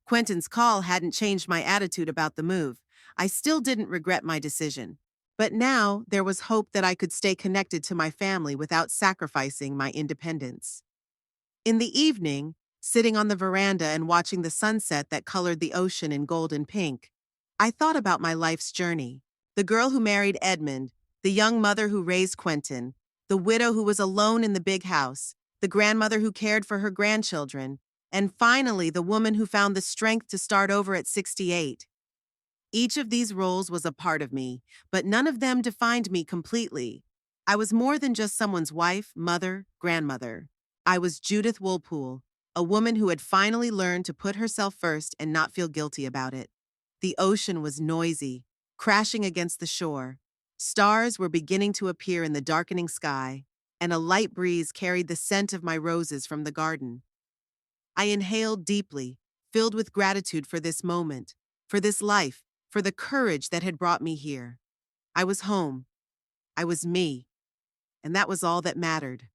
Quentin's call hadn't changed my attitude about the move. I still didn't regret my decision. But now there was hope that I could stay connected to my family without sacrificing my independence. In the evening, sitting on the veranda and watching the sunset that colored the ocean in gold and pink, I thought about my life's journey. The girl who married Edmund, the young mother who raised Quentin, the widow who was alone in the big house, the grandmother who cared for her grandchildren, and finally the woman who found the strength to start over at 68. Each of these roles was a part of me, but none of them defined me completely. I was more than just someone's wife, mother, grandmother. I was Judith Woolpool, a woman who had finally learned to put herself first and not feel guilty about it. The ocean was noisy, crashing against the shore. Stars were beginning to appear in the darkening sky, and a light breeze carried the scent of my roses from the garden. I inhaled deeply, filled with gratitude for this moment, for this life, for the courage that had brought me here. I was home. I was me. And that was all that mattered.